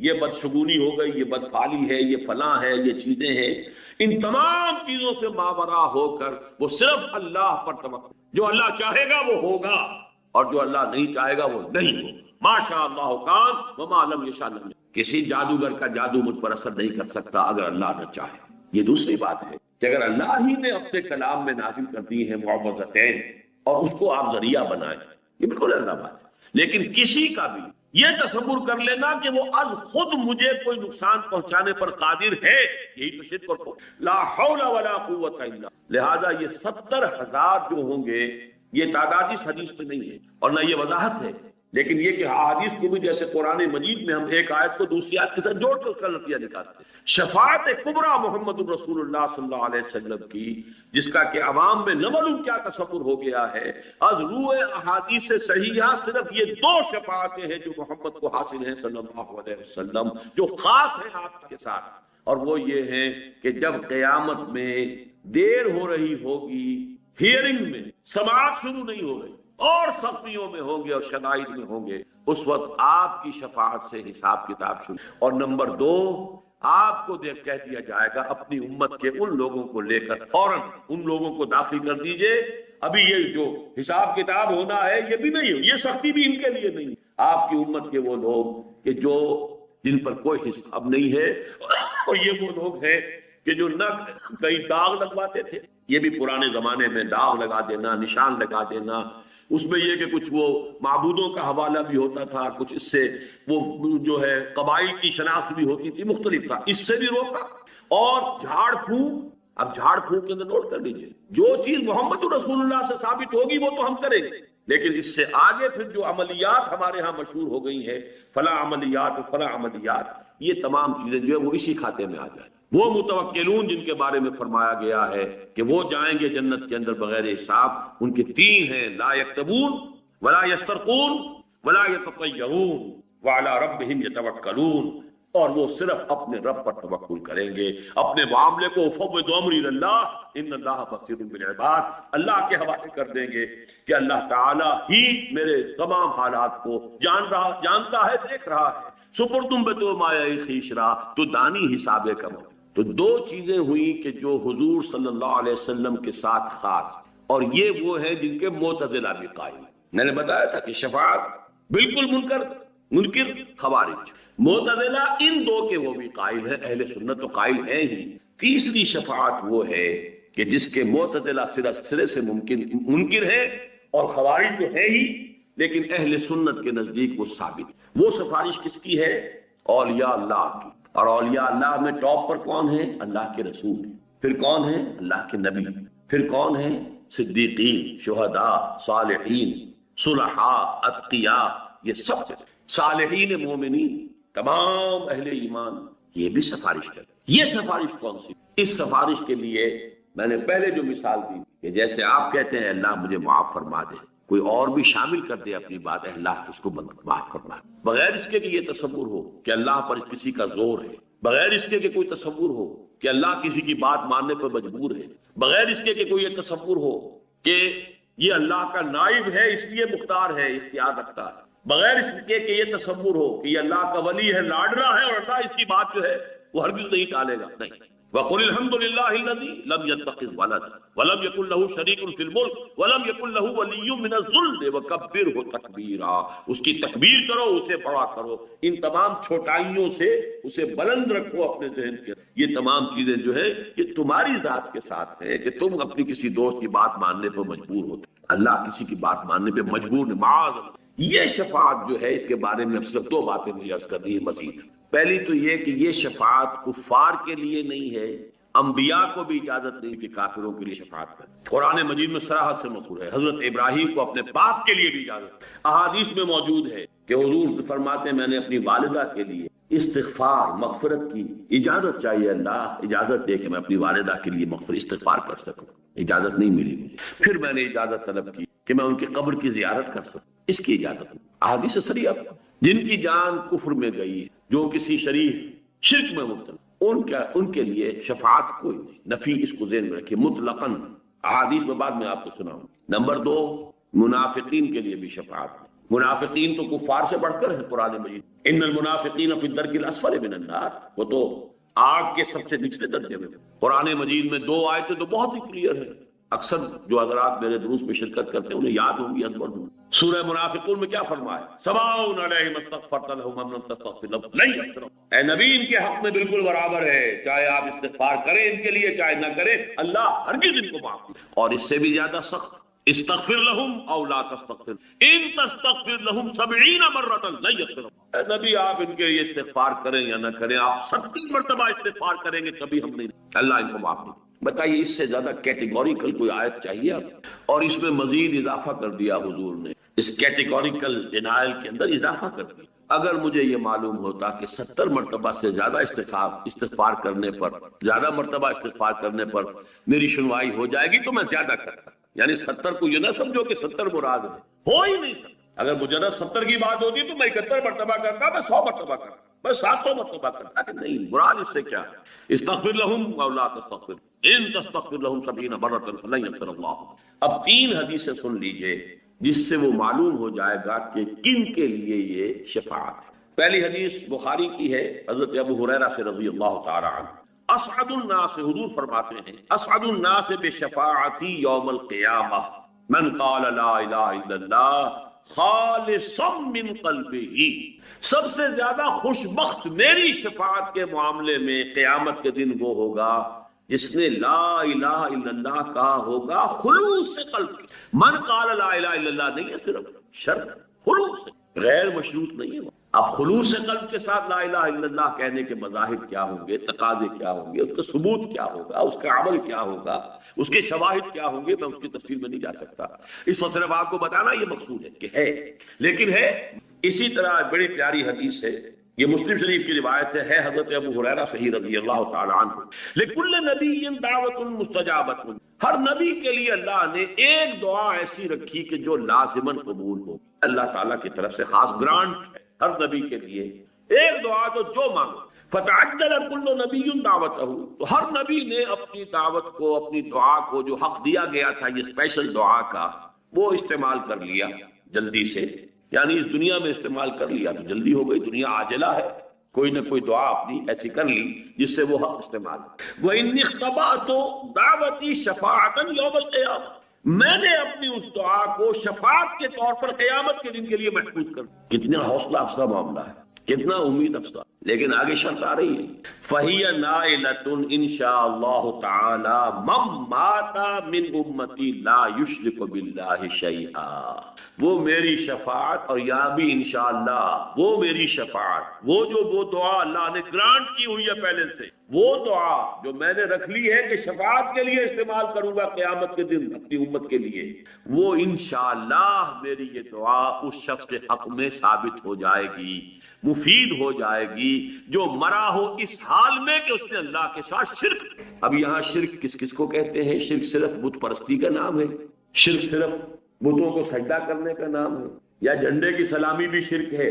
یہ بدشگونی ہو گئی، یہ بدفالی ہے، یہ فلاں ہے، یہ چیزیں ہیں، ان تمام چیزوں سے ماورا ہو کر وہ صرف اللہ پر توکل، جو اللہ چاہے گا وہ ہوگا اور جو اللہ نہیں چاہے گا وہ نہیں ہوگا۔ ما شاء اللہ کان وما لم یشاء لم یکن، کسی جادوگر کا جادو مجھ پر اثر نہیں کر سکتا اگر اللہ نہ چاہے۔ یہ دوسری بات ہے کہ اگر اللہ ہی نے اپنے کلام میں نازل کر دی ہے معوذتین اور اس کو آپ ذریعہ بنائیں، یہ بالکل اللہ بات ہے، لیکن کسی کا بھی یہ تصور کر لینا کہ وہ از خود مجھے کوئی نقصان پہنچانے پر قادر ہے، یہی تو شرک اور کفر، لا حول ولا قوت الا، لہذا یہ 70,000 جو ہوں گے یہ تعداد اس حدیث میں نہیں ہے اور نہ یہ وضاحت ہے، لیکن یہ کہ حدیث کو بھی جیسے قرآن مجید میں ہم ایک آیت کو دوسری آیت کے ساتھ جوڑ کر اس کا نتیجہ نکالتے ہیں۔ شفاعت کبریٰ محمد الرسول اللہ صلی اللہ علیہ وسلم کی، جس کا کہ عوام میں نہ معلوم کیا تصور ہو گیا ہے، از روح احادیث صحیحہ صرف یہ دو شفاعتیں ہیں جو محمد کو حاصل ہیں صلی اللہ علیہ وسلم، جو خاص ہیں آپ کے ساتھ، اور وہ یہ ہیں کہ جب قیامت میں دیر ہو رہی ہوگی، ہیئرنگ میں سماعت شروع نہیں ہو رہی اور سختیوں میں ہوں گے اور شدائد میں ہوں گے، اس وقت آپ کی شفاعت سے حساب کتاب شروع۔ اور نمبر 2، آپ کو کہہ دیا جائے گا اپنی امت کے ان لوگوں کو لے کر فوراً ان لوگوں کو داخل کر دیجئے، ابھی یہ جو حساب کتاب ہونا ہے یہ بھی نہیں ہو، یہ سختی بھی ان کے لیے نہیں، آپ کی امت کے وہ لوگ کہ جو جن پر کوئی حساب نہیں ہے، اور یہ وہ لوگ ہیں کہ جو نہ کئی داغ لگواتے تھے، یہ بھی پرانے زمانے میں داغ لگا دینا، نشان لگا دینا، اس میں یہ کہ کچھ وہ معبودوں کا حوالہ بھی ہوتا تھا، کچھ اس سے وہ جو ہے قبائل کی شناخت بھی ہوتی تھی، مختلف تھا، اس سے بھی روکا۔ اور جھاڑ پھونک، اب جھاڑ پھونک کے اندر نوٹ کر لیجیے، جو چیز محمد رسول اللہ سے ثابت ہوگی وہ تو ہم کریں گے، لیکن اس سے آگے پھر جو عملیات ہمارے ہاں مشہور ہو گئی ہیں، فلاں عملیات، یہ تمام چیزیں جو ہے وہ اسی کھاتے میں آ جائیں۔ وہ متوکلون جن کے بارے میں فرمایا گیا ہے کہ وہ جائیں گے جنت کے اندر بغیر حساب، ان کے تین ہیں، لا یکتبون ولا یسترقون ولا یتطیرون وعلی ربہم یتوکلون، اور وہ صرف اپنے رب پر توکل کریں گے، اپنے معاملے کو فوض امری اللہ ان اللہ بصیر بالعباد، اللہ کے حوالے کر دیں گے کہ اللہ تعالی ہی میرے تمام حالات کو جانتا ہے، دیکھ رہا ہے۔ سپرتم بتو مایا خیشرا، تو دانی حسابے کرو۔ تو دو چیزیں ہوئی کہ جو حضور صلی اللہ علیہ وسلم کے ساتھ خاص، اور یہ وہ ہے جن کے معتزلہ بھی قائل ہیں۔ میں نے بتایا تھا کہ شفاعت بالکل منکر خوارج، معتزلہ ان دو کے وہ بھی قائل ہے، اہل سنت تو قائل ہیں ہی۔ تیسری شفاعت وہ ہے کہ جس کے معتزلہ سرے سے منکر ہے اور خوارج تو ہے ہی، لیکن اہل سنت کے نزدیک وہ ثابت۔ وہ سفارش کس کی ہے؟ اولیاء اللہ کی، اور اولیاء اللہ میں ٹاپ پر کون ہے؟ اللہ کے رسول، پھر کون ہے؟ اللہ کے نبی، پھر کون ہے؟ صدیقین، شہداء، صالحین، صلحاء، اتقیاء، یہ سب صالحین مومنین، تمام اہل ایمان، یہ بھی سفارش کرتے۔ یہ سفارش کون سی؟ اس سفارش کے لیے میں نے پہلے جو مثال دی کہ جیسے آپ کہتے ہیں اللہ مجھے معاف فرما دے، کوئی اور بھی شامل کر دے اپنی بات، اللہ اس کو معاف فرما دے، بغیر اس کے کہ یہ تصور ہو کہ اللہ پر کسی کا زور ہے، بغیر اس کے کہ کوئی تصور ہو کہ اللہ کسی کی بات ماننے پر مجبور ہے، بغیر اس کے کہ کوئی یہ تصور ہو کہ یہ اللہ کا نائب ہے اس لیے مختار ہے، اختیار رکھتا ہے، بغیر اس کے کہ یہ تصور ہو کہ یہ اللہ کا ولی ہے، لاڈلا ہے، اور اللہ اس کی بات جو ہے وہ ہرگز نہیں ٹالے گا۔ نہیں، وَقُلِ الْحَمْدُ لِلَّهِ الَّذِي لَمْ يَتَّخِذْ وَلَدًا وَلَمْ يَكُنْ لَهُ شَرِيكٌ فِي الْمُلْكِ وَلَمْ يَكُنْ لَهُ وَلِيٌّ مِّنَ الذُّلِّ وَكَبِّرْهُ تَكْبِيرًا، اس کی تکبیر کرو، اسے بڑا کرو، ان تمام چھوٹائیوں سے اسے بلند رکھو اپنے ذہن کے۔ یہ تمام چیزیں جو ہے یہ تمہاری ذات کے ساتھ ہے کہ تم اپنی کسی دوست کی بات ماننے پر مجبور ہوتے، اللہ کسی کی بات ماننے پہ مجبور نہیں، معاذ اللہ۔ یہ شفاعت جو ہے اس کے بارے میں اب صرف دو باتیں مجھے عرض کرنی ہے مزید۔ پہلی تو یہ کہ یہ شفاعت کفار کے لیے نہیں ہے، انبیاء کو بھی اجازت نہیں کہ کافروں کے لیے شفاعت کریں۔ قرآن مجید میں صراحت سے مذکور ہے، حضرت ابراہیم کو اپنے باپ کے لیے بھی اجازت، احادیث میں موجود ہے کہ حضور فرماتے ہیں میں نے اپنی والدہ کے لیے استغفار مغفرت کی اجازت چاہیے، اللہ اجازت دے کہ میں اپنی والدہ کے لیے استغفار کر سکوں، اجازت نہیں ملی مجھے، پھر میں نے اجازت طلب کی کہ میں ان کی قبر کی زیارت کر سکوں، اس کی اجازت نہیں۔ احادیث صریحہ جن کی جان کفر میں گئی ہے، جو کسی شرک میں مبتلا، ان کے لیے شفاعت کوئی نہیں، نفی اس کو ذہن میں رکھیے مطلقاً، احادیث میں بعد میں آپ کو سناؤں۔ نمبر دو، منافقین کے لیے بھی شفاعت ہے۔ منافقین تو کفار سے بڑھ کر ہے، قرآن مجید ان المنافقین فی الدرک الاسفل من النار، وہ تو آگ کے سب سے نچلے درجے میں۔ قرآن مجید میں دو آیتیں تو بہت ہی کلیئر ہے، اکثر جو حضرات میرے دروس میں شرکت کرتے ہیں انہیں یاد ہوگی، ازبر ہوں۔ سورہ منافقون میں کیا فرمایا؟ سواء علیہم استغفرت لهم ام لم تستغفر لهم لن یغفر لهم۔ اے نبی ان کے حق میں بالکل برابر ہے، چاہے آپ استغفار کریں ان کے لیے چاہے نہ کریں، اللہ ہرگز ان کو معاف نہیں۔ اور اس سے بھی زیادہ سخت، استغفر لهم او لا تستغفر ان تستغفر لهم 70 مرة لن یغفر لهم۔ اے نبی آپ ان کے لیے استغفار کریں یا نہ کریں، آپ 70 مرتبہ استغفار کریں گے کبھی ہم نہیں، اللہ ان کو معاف نہیں۔ بتائیے اس سے زیادہ کیٹیگوریکل کوئی آیت چاہیے آپ؟ اور اس میں مزید اضافہ کر دیا حضور نے، اس کیٹیگوریکل ڈینائل کے اندر اضافہ کر دیا۔ اگر مجھے یہ معلوم ہوتا کہ 70 مرتبہ سے زیادہ استغفار کرنے پر، زیادہ مرتبہ استغفار کرنے پر میری سنوائی ہو جائے گی تو میں زیادہ کرتا، یعنی 70 کو یہ نہ سمجھو کہ 70 مراد ہے، ہو ہی نہیں سکتا۔ اگر مجرد 70 کی بات ہوتی تو میں 71 مرتبہ کرتا، میں 100 مرتبہ کرتا، میں 700 مرتبہ کرتا، کہ نہیں، مراد اس سے کیا ہے؟ استغفر لهم او لا تستغفر ان تستغفر لهم 70 مرة فلن یغفر اللہ۔ اب 3 حدیثیں سن لیجئے جس سے وہ معلوم ہو جائے گا کہ کن کے لیے یہ شفاعت ہے۔ پہلی حدیث بخاری کی ہے، حضرت ابو ہریرہ سے رضی اللہ تعالی عنہ، اسعد الناس، حضور فرماتے ہیں اسعد الناس بشفاعتی یوم القیامہ من قال لا الہ الا اللہ خالصا من قلبہ، سب سے زیادہ خوش بخت میری شفاعت کے معاملے میں قیامت کے دن وہ ہوگا جس نے لا الہ الا اللہ کہا ہوگا خلوص سے قلب۔ من قال لا الہ الا اللہ نہیں ہے صرف شرط، خلوص سے، غیر مشروط نہیں ہے۔ اب خلوص سے قلب کے ساتھ لا الہ الا اللہ کہنے کے مظاہر کیا ہوں گے، تقاضے کیا ہوں گے، اس کا ثبوت کیا ہوگا، اس کا عمل کیا ہوگا، اس کے شواہد کیا ہوں گے، میں اس کی تفصیل میں نہیں جا سکتا، اس وقت صرف آپ کو بتانا یہ مقصود ہے کہ ہے، لیکن ہے۔ اسی طرح بڑی پیاری حدیث ہے یہ مسلم شریف کی روایت ہے حضرت ابو ہریرہ صحیح رضی اللہ تعالی عنہ، لکل نبی دعوت مستجابۃ، ہر نبی کے لیے اللہ نے ایک دعا ایسی رکھی کہ جو لازماً قبول ہو، اللہ تعالیٰ کی طرف سے خاص گرانٹ ہے ہر نبی کے لیے ایک دعا تو جو مانگو، فتعجل کل نبی دعوتہ، تو ہر نبی نے اپنی دعوت کو، اپنی دعا کو جو حق دیا گیا تھا یہ اسپیشل دعا کا، وہ استعمال کر لیا جلدی سے، یعنی اس دنیا میں استعمال کر لیا تو جلدی ہو گئی، دنیا عاجلہ ہے، کوئی نہ کوئی دعا اپنی ایسی کر لی جس سے وہ حق استعمال۔ وَإِنِّ اخْتَبَأْتُ دعوتی شفاعةً یوم القیامہ، میں نے اپنی اس دعا کو شفاعت کے طور پر قیامت کے دن کے لیے محفوظ کر، کتنا حوصلہ افزا معاملہ ہے، کتنا امید افزا۔ لیکن آگے شرط آ رہی ہے، فَهِيَ نَائِلَةٌ إِن شَاءَ اللَّهُ تَعَالَى مَن مَّاتَ مِنْ أُمَّتِي لَا يُشْرِكُ بِاللَّهِ شَيْئًا، وہ میری شفاعت، اور یہاں بھی انشاءاللہ وہ میری شفاعت، وہ دعا اللہ نے گرانٹ کی ہوئی ہے پہلے سے، وہ دعا جو میں نے رکھ لی ہے کہ شفاعت کے لیے استعمال کروں گا قیامت کے دن اپنی امت کے لیے، وہ انشاءاللہ میری یہ دعا اس شخص کے حق میں ثابت ہو جائے گی، مفید ہو جائے گی جو مرا ہو اس حال میں کہ اس نے اللہ کے ساتھ شرک۔ اب یہاں شرک کس کس کو کہتے ہیں؟ شرک صرف بت پرستی کا نام ہے، شرک صرف بتوں کو سجدہ کرنے کا نام ہے، یا جھنڈے کی سلامی بھی شرک ہے،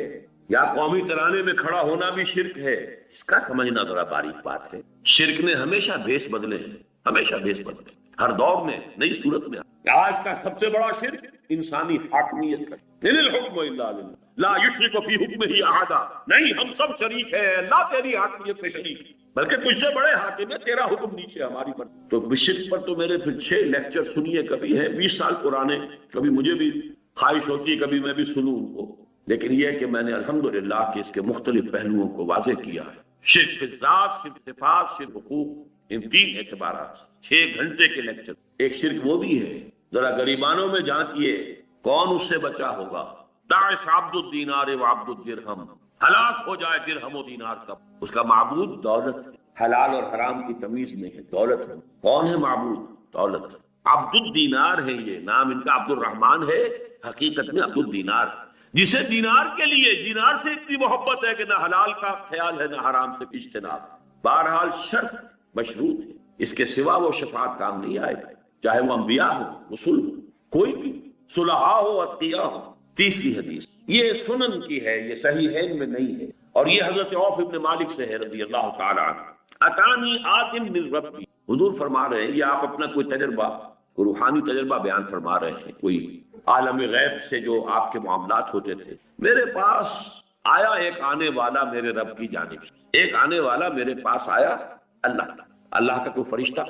یا قومی ترانے میں کھڑا ہونا بھی شرک ہے؟ اس کا سمجھنا ذرا باریک بات ہے۔ شرک نے ہمیشہ بیس بدلے ہیں، ہمیشہ بیس بدلے، ہر دور میں نئی صورت میں۔ آج کا سب سے بڑا شرک انسانی حاکمیت کا، ان الحکم الا للہ لا یشرک فی حکمہ احد، نہیں ہم سب شریک ہیں، اللہ تیری حاکمیت میں شریک ہے، بلکہ تجھ سے بڑے حاکم ہے، تیرا حکم نیچے ہماری پر۔ تو شرک پر تو میرے پھر 6 لیکچر سنیے، کبھی ہے 20 سال پرانے، کبھی مجھے بھی خواہش ہوتی ہے کبھی میں بھی سنوں ان کو، لیکن یہ کہ میں نے الحمدللہ کہ اس کے مختلف پہلوؤں کو واضح کیا ہے۔ شرک فی الذات، شرک صفات، شرک حقوق، ان 3 اعتبارات، 6 گھنٹے کے لیکچر۔ ایک شرک وہ بھی ہے، ذرا غریبانوں میں جانچیے کون اس سے بچا ہوگا؟ تعس عبد الدینار و عبد الدرہم، ہلاک ہو جائے درہم و دینار کا، اس کا معبود دولت ہے، حلال اور حرام کی تمیز نہیں ہے، دولت ہے۔ کون ہے معبود؟ دولت۔ عبد الدینار ہے، یہ نام ان کا عبد الرحمن ہے، حقیقت میں عبد الدینار، جسے دینار کے لیے، دینار سے اتنی محبت ہے کہ نہ حلال کا خیال ہے نہ حرام سے اجتناب۔ بہرحال شرط مشروط ہے، اس کے سوا وہ شفاعت کام نہیں آئے گا، چاہے وہ انبیاء ہو، رسول ہو، کوئی بھی، صلحاء ہو، اتقیاء ہو۔ تیسری حدیث یہ سنن کی ہے، یہ صحیحین میں نہیں ہے، اور یہ حضرت عوف ابن مالک سے ہے رضی اللہ تعالی عنہ۔ اتانی آتم من ربی، حضور فرما رہے ہیں، یہ آپ اپنا کوئی تجربہ، کوئی روحانی تجربہ بیان فرما رہے ہیں، کوئی عالم غیب سے جو آپ کے معاملات ہوتے تھے۔ میرے پاس آیا ایک آنے والا میرے رب کی جانب سے، ایک آنے والا میرے پاس آیا، اللہ کا کوئی فرشتہ،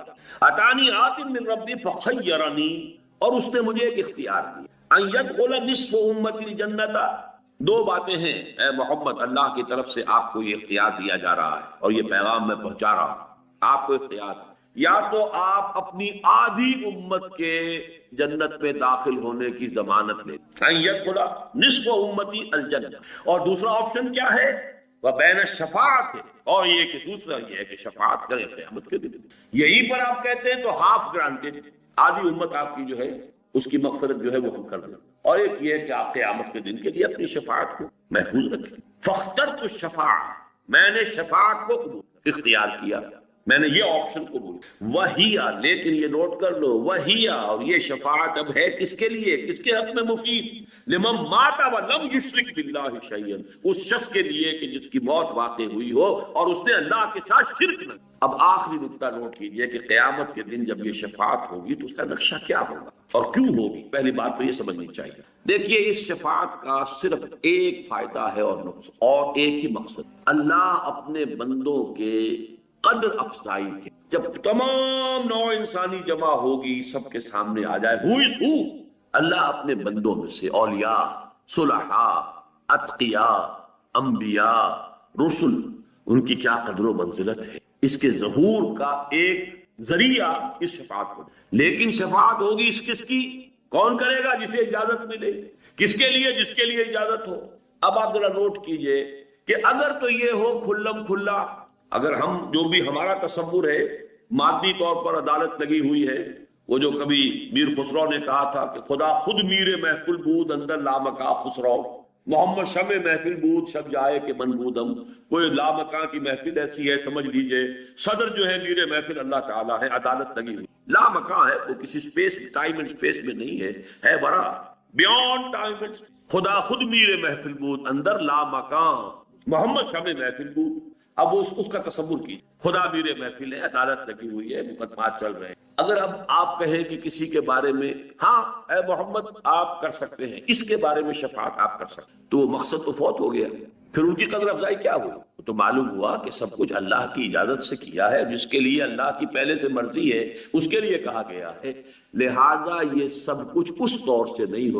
اتانی آتم من ربی فخیرنی، اور اس نے مجھے ایک اختیار دیا، ان یدخل نصف امتی الجنت۔ 2 باتیں ہیں اے محمد، اللہ کی طرف سے آپ کو یہ اختیار دیا جا رہا ہے، اور یہ پیغام میں پہنچا رہا ہوں آپ کو اختیار، یا تو آپ اپنی آدھی امت کے جنت میں داخل ہونے کی ضمانت لیں، ان یدخل نصف امتی الجنت، اور دوسرا آپشن کیا ہے؟ وبین الشفاعت، اور یہ کہ دوسرا یہ ہے کہ شفاعت کریں قیامت کے دن۔ یہی پر آپ کہتے ہیں تو ہاف گرانٹیڈ، آدھی امت آپ کی جو ہے اس کی مغفرت جو ہے وہ ہم کر دیں، اور ایک یہ ہے کہ آپ قیامت کے دن کے لیے اپنی شفاعت کو محفوظ رکھیں۔ فاخترت الشفاعت، میں نے شفاعت کو قبول اختیار کیا، میں نے یہ آپشن قبول۔ وہیا، لیکن یہ نوٹ کر لو، وہیا، اور یہ شفاعت اب ہے کس کے لیے، کس کے حق میں مفید؟ لمن مات ولم یشرک باللہ شیئا، اس شخص کے لیے کہ جس کی موت واقع ہوئی ہو اور اس نے اللہ کے ساتھ شرک نہ۔ اب آخری نقطہ نوٹ کیجئے کہ قیامت کے دن جب یہ شفاعت ہوگی تو اس کا نقشہ کیا ہوگا اور کیوں ہوگی؟ پہلی بات تو یہ سمجھنی چاہیے۔ دیکھیے اس شفاعت کا صرف ایک فائدہ ہے اور نقصان، اور ایک ہی مقصد، اللہ اپنے بندوں کے قدر افزائی کے، جب تمام نوع انسانی جمع ہوگی سب کے سامنے آ جائے، ہو اللہ اپنے بندوں میں سے اولیاء، صلحاء، اتقیاء، انبیاء، رسل، ان کی کیا قدر و منزلت ہے، اس کے ظہور کا ایک ذریعہ اس شفاعت کو۔ لیکن شفاعت ہوگی اس کس کی؟ کون کرے گا؟ جسے اجازت ملے۔ کس کے لیے؟ جس کے لیے اجازت ہو۔ اب آپ ذرا نوٹ کیجئے کہ اگر تو یہ ہو کھلم کھلا، اگر ہم جو بھی ہمارا تصور ہے مادی طور پر عدالت لگی ہوئی ہے، وہ جو کبھی میر خسرو نے کہا تھا کہ خدا خود میر محفل بود اندر لامکا خسرو، محمد شمع محفل بود شب جائے کہ من بودم، کوئی لامکاں کی محفل ایسی ہے، سمجھ لیجئے صدر جو ہے میر محفل اللہ تعالیٰ ہے، عدالت لگی ہوئی، لامکاں ہے، وہ کسی سپیس ٹائم اینڈ سپیس میں نہیں ہے بڑا بیونڈ ٹائم اینڈ، خدا خود میر محفل بود اندر لامکاں، محمد شمع محفل بود۔ اب اس کا تصور کی، خدا میر محفل ہے، عدالت لگی ہوئی ہے، مقدمات چل رہے ہیں۔ اگر اب آپ کہیں کہ کسی کے بارے میں ہاں اے محمد آپ کر سکتے ہیں، اس کے بارے میں شفاعت آپ کر سکتے ہیں، تو وہ مقصد تو فوت ہو گیا، پھر ان کی قدر افزائی کیا ہوئی؟ تو معلوم ہوا کہ سب کچھ اللہ کی اجازت سے کیا ہے، جس کے لیے اللہ کی پہلے سے مرضی ہے اس کے لیے کہا گیا ہے، لہذا یہ سب کچھ اس طور سے نہیں ہو